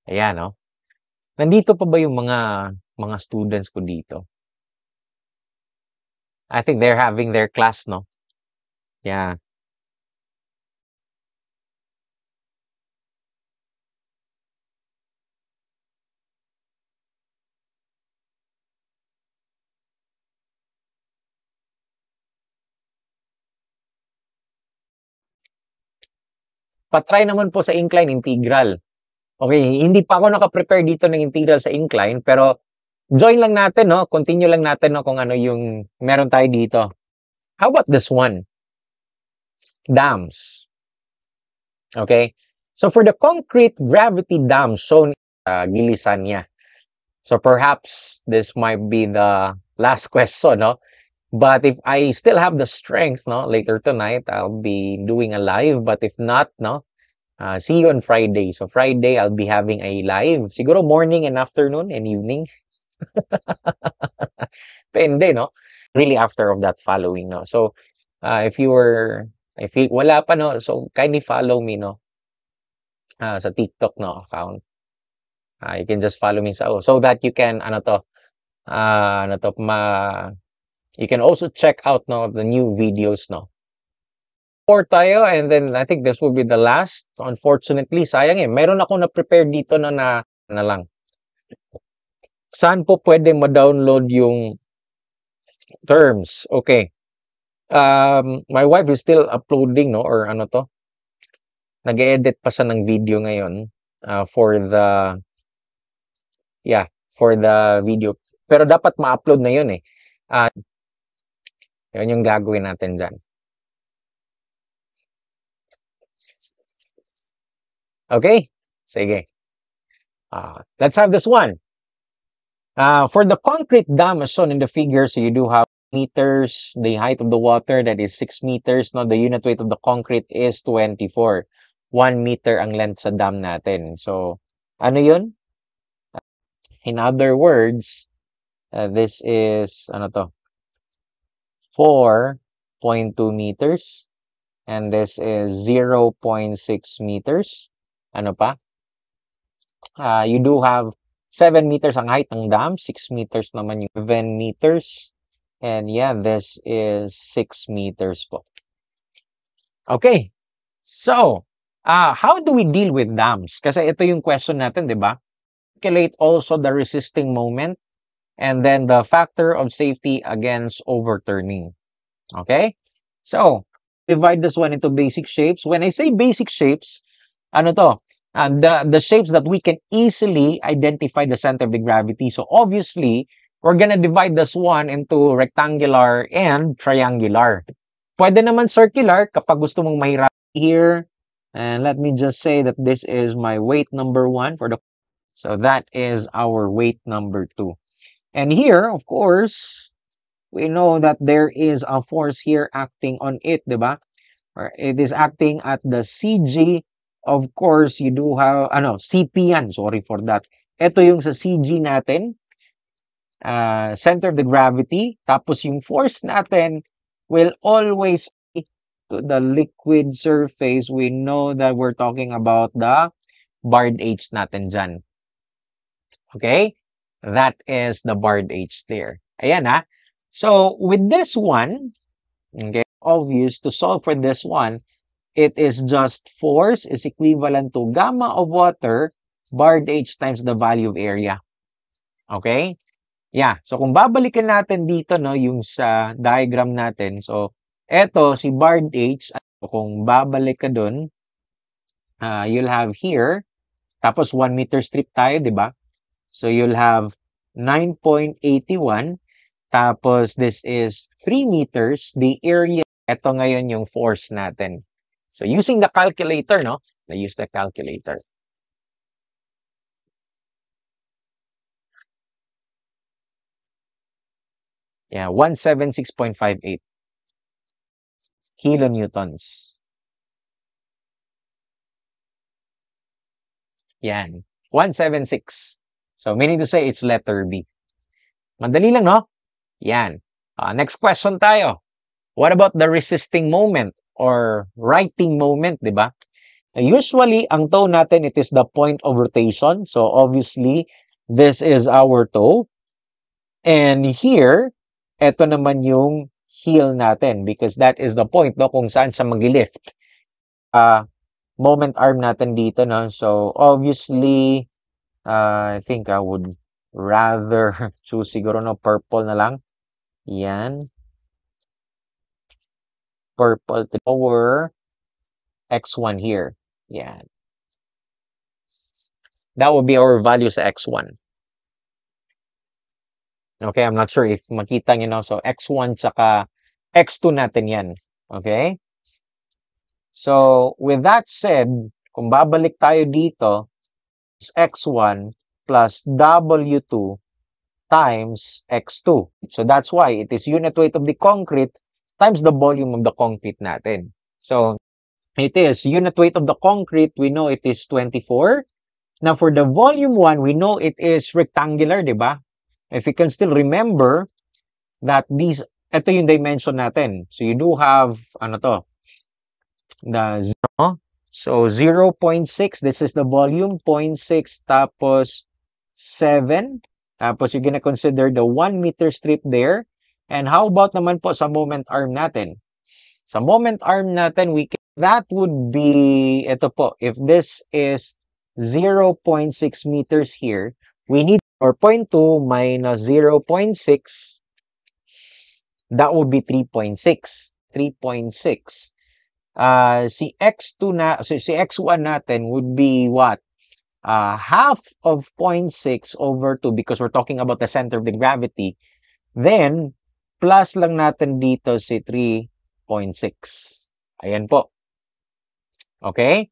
Ayan, no? Nandito pa ba yung mga students ko dito? I think they're having their class, no? Yeah. Patry naman po sa incline integral. Okay, hindi pa ako naka-prepare dito ng integral sa incline, pero join lang natin, no? Continue lang natin, no, kung ano yung meron tayo dito. How about this one? Dams. Okay? So, for the concrete gravity dam shown gilisan niya. So, perhaps this might be the last question, no? But if I still have the strength, no, later tonight, I'll be doing a live. But if not, no, see you on Friday. So Friday, I'll be having a live. Siguro morning and afternoon and evening. Depende, no? Really after of that following, no? So, if you were, if you, wala pa, no? So, kindly follow me, no? Sa TikTok, no? Account. You can just follow me so that you can, you can also check out, no, the new videos, no? Or tayo, and then I think this will be the last. Unfortunately, sayang eh. Meron ako na-prepare dito na lang. Saan po pwede ma-download yung terms? Okay. My wife is still uploading, no? Or ano to? Nag-edit pa siya ng video ngayon for the video. Pero dapat ma-upload na yun eh. Yun yung gagawin natin dyan. Okay? Sige. Let's have this one. For the concrete dam as shown in the figure, so you do have meters, the height of the water, that is 6 meters. No? The unit weight of the concrete is 24. 1 meter ang length sa dam natin. So, ano yun? In other words, this is, 4.2 meters. And this is 0.6 meters. Ano pa? You do have 7 meters ang height ng dam. 6 meters naman yung 7 meters. And yeah, this is 6 meters po. Okay. So, how do we deal with dams? Kasi ito yung question natin, di ba? Calculate also the resisting moment and then the factor of safety against overturning. Okay? So, divide this one into basic shapes. When I say basic shapes, the shapes that we can easily identify the center of the gravity. So, obviously, we're gonna divide this one into rectangular and triangular. Pwede naman circular kapag gusto mong mahirap here. And let me just say that this is my weight number 1 for the... So, that is our weight number 2. And here, of course, we know that there is a force here acting on it, diba? Or it is acting at the CG. Of course, you do have, CP yan. Sorry for that. Ito yung sa CG natin. Center of the gravity. Tapos yung force natin will always be to the liquid surface. We know that we're talking about the barred H natin dyan. Okay? That is the barred H there. Ayan ha. So, with this one, okay, obvious to solve for this one, it is just force is equivalent to gamma of water barred H times the value of area. Okay? Yeah. So, kung babalikan natin dito, no, yung sa diagram natin. So, eto, si barred H, kung babalik ka dun, you'll have here, tapos 1 meter strip tayo, di ba? So, you'll have 9.81. Tapos, this is 3 meters. The area, ito ngayon yung force natin. So, using the calculator, no? I use the calculator. Yeah, 176.58 kilonewtons. Yan, 176. So, meaning to say, it's letter B. Madali lang, no? Yan. Next question tayo. What about the resisting moment or righting moment, di ba? Usually, ang toe natin, it is the point of rotation. So, obviously, this is our toe. And here, eto naman yung heel natin because that is the point, no, kung saan siya mag-lift. Moment arm natin dito, no? So, obviously, I think I would rather choose siguro, no, purple na lang. Yan. Purple to our X1 here. Yan. That would be our value sa X1. Okay, I'm not sure if makita nyo, no? So, X1 tsaka X2 natin yan. Okay? So, with that said, kung babalik tayo dito, is X1 plus W2 times X2. So, that's why it is unit weight of the concrete times the volume of the concrete natin. So, it is unit weight of the concrete, we know it is 24. Now, for the volume 1, we know it is rectangular, di ba? if you can still remember that ito yung dimension natin. So you do have, the 0. So 0.6, this is the volume, 0.6 tapos 7. Tapos you're gonna consider the 1 meter strip there. And how about naman po sa moment arm natin? Sa moment arm natin, that would be, ito po, if this is 0.6 meters here, we need 4.2 minus 0.6, that would be 3.6. 3.6. Si X1 natin would be what? Half of 0.6 over 2 because we're talking about the center of the gravity. Then, plus lang natin dito si 3.6. Ayan po. Okay?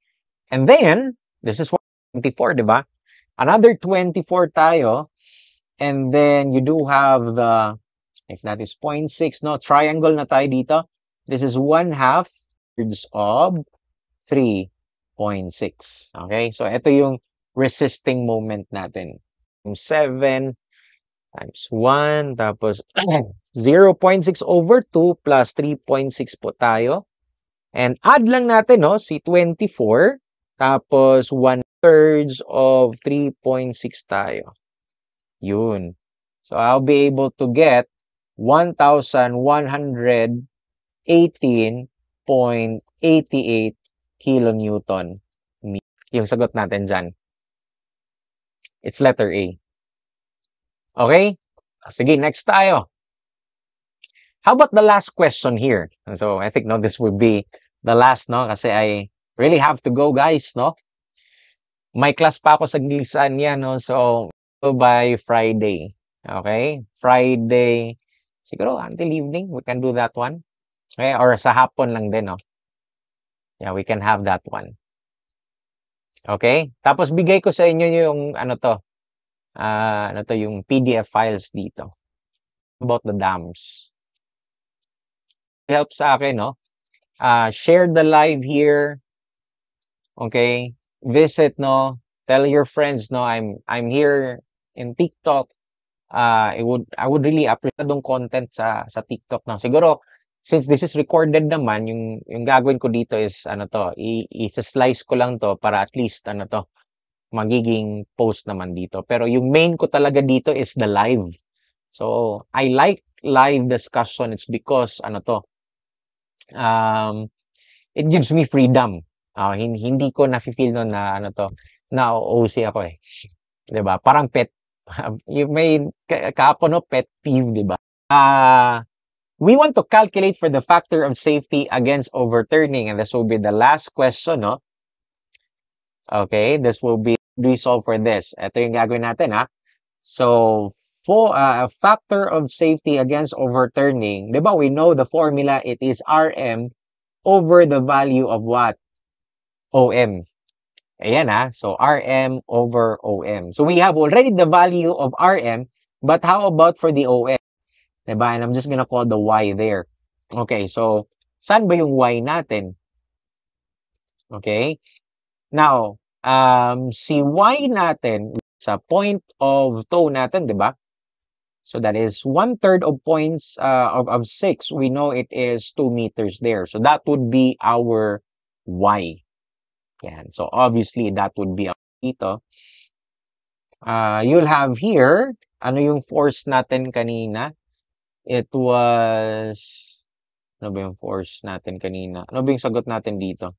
And then, this is 24, di ba? Another 24 tayo. And then, you do have the, if that is 0.6, no? Triangle na tayo dito. This is 1/2 of 3.6. Okay? So, ito yung resisting moment natin. 7 times 1, tapos 0.6 over 2 plus 3.6 po tayo. And add lang natin, no, si 24, tapos 1/3 of 3.6 tayo. Yun. So, I'll be able to get 1,118.88 kilonewton. Yung sagot natin dyan. It's letter A. Okay? Sige, next tayo. How about the last question here? So, I think, no, this will be the last, no? Kasi I really have to go, guys, no? May class pa ako sa Gilisan yan, no? So, by Friday. Okay? Friday. Siguro, until evening, we can do that one. Okay? Or sa hapon lang din, no? Yeah, we can have that one. Okay? Tapos, bigay ko sa inyo yung, yung PDF files dito. About the dams. Help sa akin, no? Share the live here. Okay? Visit, no? Tell your friends, no? I'm here in TikTok. I would really appreciate dong content sa TikTok, no? Siguro, since this is recorded naman, yung gagawin ko dito is, i-slice ko lang to para at least, magiging post naman dito. Pero yung main ko talaga dito is the live. So, I like live discussion. It's because, it gives me freedom. Hindi ko na-feel no na, na-OC ako eh. 'Di ba? Parang pet, yung may kahapon, no, pet peeve, 'di ba? We want to calculate for the factor of safety against overturning, and this will be the last question, no? Okay, this will be resolved for this. Ito yung gagawin natin, ha? So, for a factor of safety against overturning, 'di ba? We know the formula, it is Rm over the value of what? OM. Ayan, ha? So, Rm over OM. So, we have already the value of Rm, but how about for the OM? Diba? And I'm just gonna call the Y there. Okay, so, saan ba yung Y natin? Okay? Now, si Y natin, sa point of toe natin, diba? So, that is 1/3 of points of 6. We know it is 2 meters there. So, that would be our Y. Yan. So, obviously, that would be dito. You'll have here, ano yung force natin kanina? It was, ano ba yung force natin kanina? Ano ba yung sagot natin dito?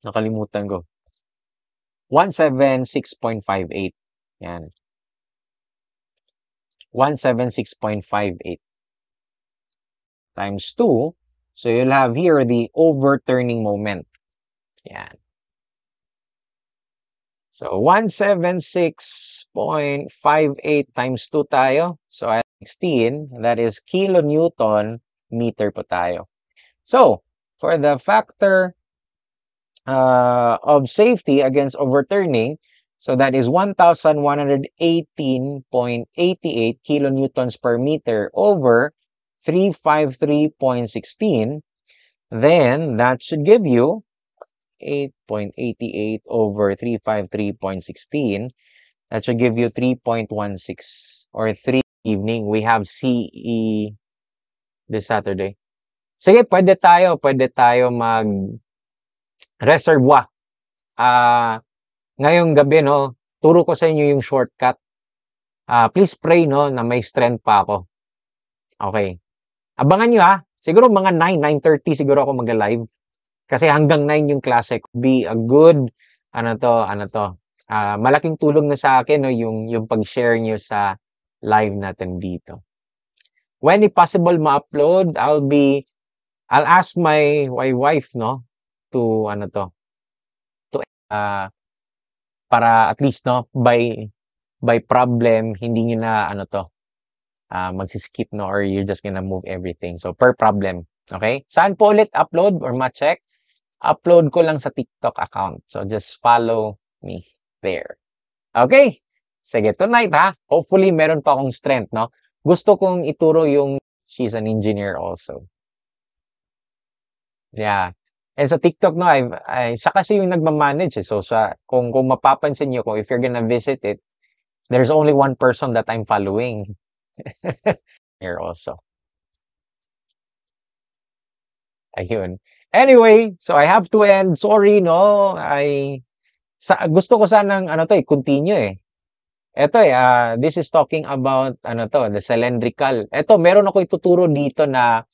Nakalimutan ko. 176.58. Yan. 176.58 times 2. So, you'll have here the overturning moment. Yan. So, 176.58 times 2 tayo. So, at 16, that is kilonewton meter po tayo. So, for the factor of safety against overturning, so that is 1,118.88 kilonewtons per meter over 353.16. Then, that should give you 8.88 over 353.16. That should give you 3.16 or 3 evening. We have CE this Saturday. Sige, pwede tayo mag-reservoir. Ngayong gabi, no, turo ko sa inyo yung shortcut. Please pray, no, na may strength pa ako. Okay. Abangan nyo, ha. Siguro mga 9:30 siguro ako mag-live. Kasi hanggang 9 yung klase. Be a good, malaking tulong na sa akin, no, yung pag-share nyo sa live natin dito. When if possible ma-upload, I'll ask my wife, no, to para at least, no, by problem hindi niyo na magsi-skip, no, or you're just gonna move everything. So per problem, okay? Saan po ulit upload or ma-check? Upload ko lang sa TikTok account. So just follow me there. Okay? Sige, tonight, ha. Hopefully meron pa akong strength, no. Gusto kong ituro yung she's an engineer also. Yeah. And sa TikTok, no, siya kasi yung nagmamanage, eh. So, kung mapapansin niyo, if you're gonna visit it, there's only one person that I'm following. Here also. Ayun. Anyway, so I have to end. Sorry, no. Gusto ko sanang, continue, eh. Ito, this is talking about, the cylindrical. Ito, meron ako ituturo dito na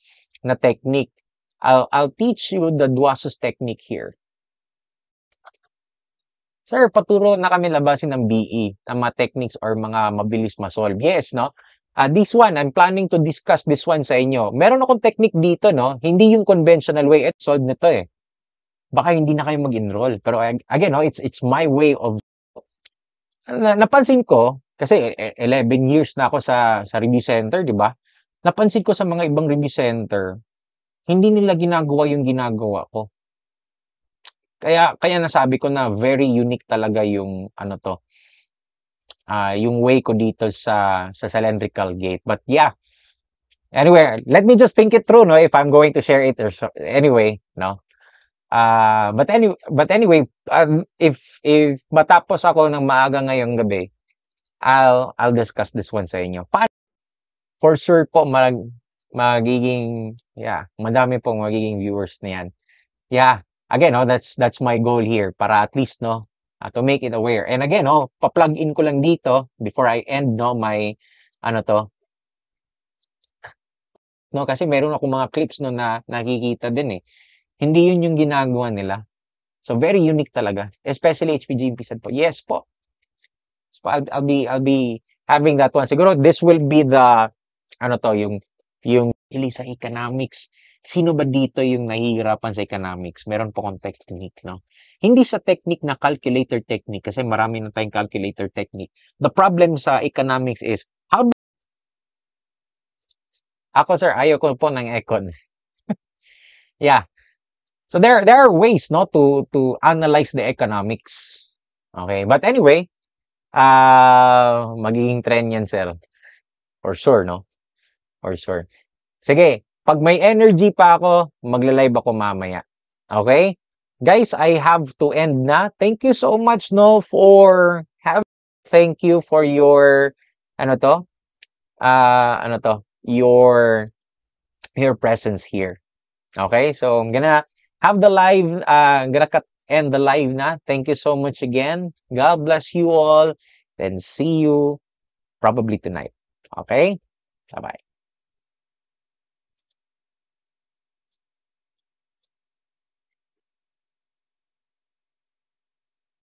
technique. I'll teach you the Duasos technique here. Sir, paturo na kami labasin ng BE, ng mga techniques or mga mabilis ma-solve. Yes, no? This one, I'm planning to discuss this one sa inyo. Meron akong technique dito, no? Hindi yung conventional way at solve nito, eh. Baka hindi na kayo mag-enroll. Pero again, no, it's my way of... Napansin ko, kasi 11 years na ako sa review center, di ba? Napansin ko sa mga ibang review center, hindi nila ginagawa yung ginagawa ko. Kaya nasabi ko na very unique talaga yung yung way ko dito sa cylindrical gate. But yeah. Anyway, let me just think it through, no, if I'm going to share it or so. Anyway, no. But anyway, if matapos ako ng maaga ngayong gabi, I'll discuss this one sa inyo. For sure po magiging madami pong magiging viewers na yan. Yeah, again, no, that's my goal here para at least, no, to make it aware. And again, no, pa-plug in ko lang dito before I end, no, my no, kasi meron ako mga clips, no, na nakikita din, eh. Hindi yun yung ginagawa nila. So very unique talaga, especially HPG Pisad po. Yes po. So I'll be having that one. Siguro this will be the yung sa economics. Sino ba dito yung nahihirapan sa economics? Meron po akong technique, no? Hindi sa technique na calculator technique kasi marami na tayong calculator technique. The problem sa economics is ako, sir, ayoko po ng econ. Yeah. So there are ways, no, to analyze the economics. Okay, but anyway, magiging trend yan, sir. For sure, no? For sure. Sige, pag may energy pa ako, magla-live ako mamaya. Okay? Guys, I have to end na. Thank you so much, no, thank you for your your presence here. Okay? So I'm gonna have the live, end the live na. Thank you so much again. God bless you all. Then see you probably tonight. Okay? Bye-bye.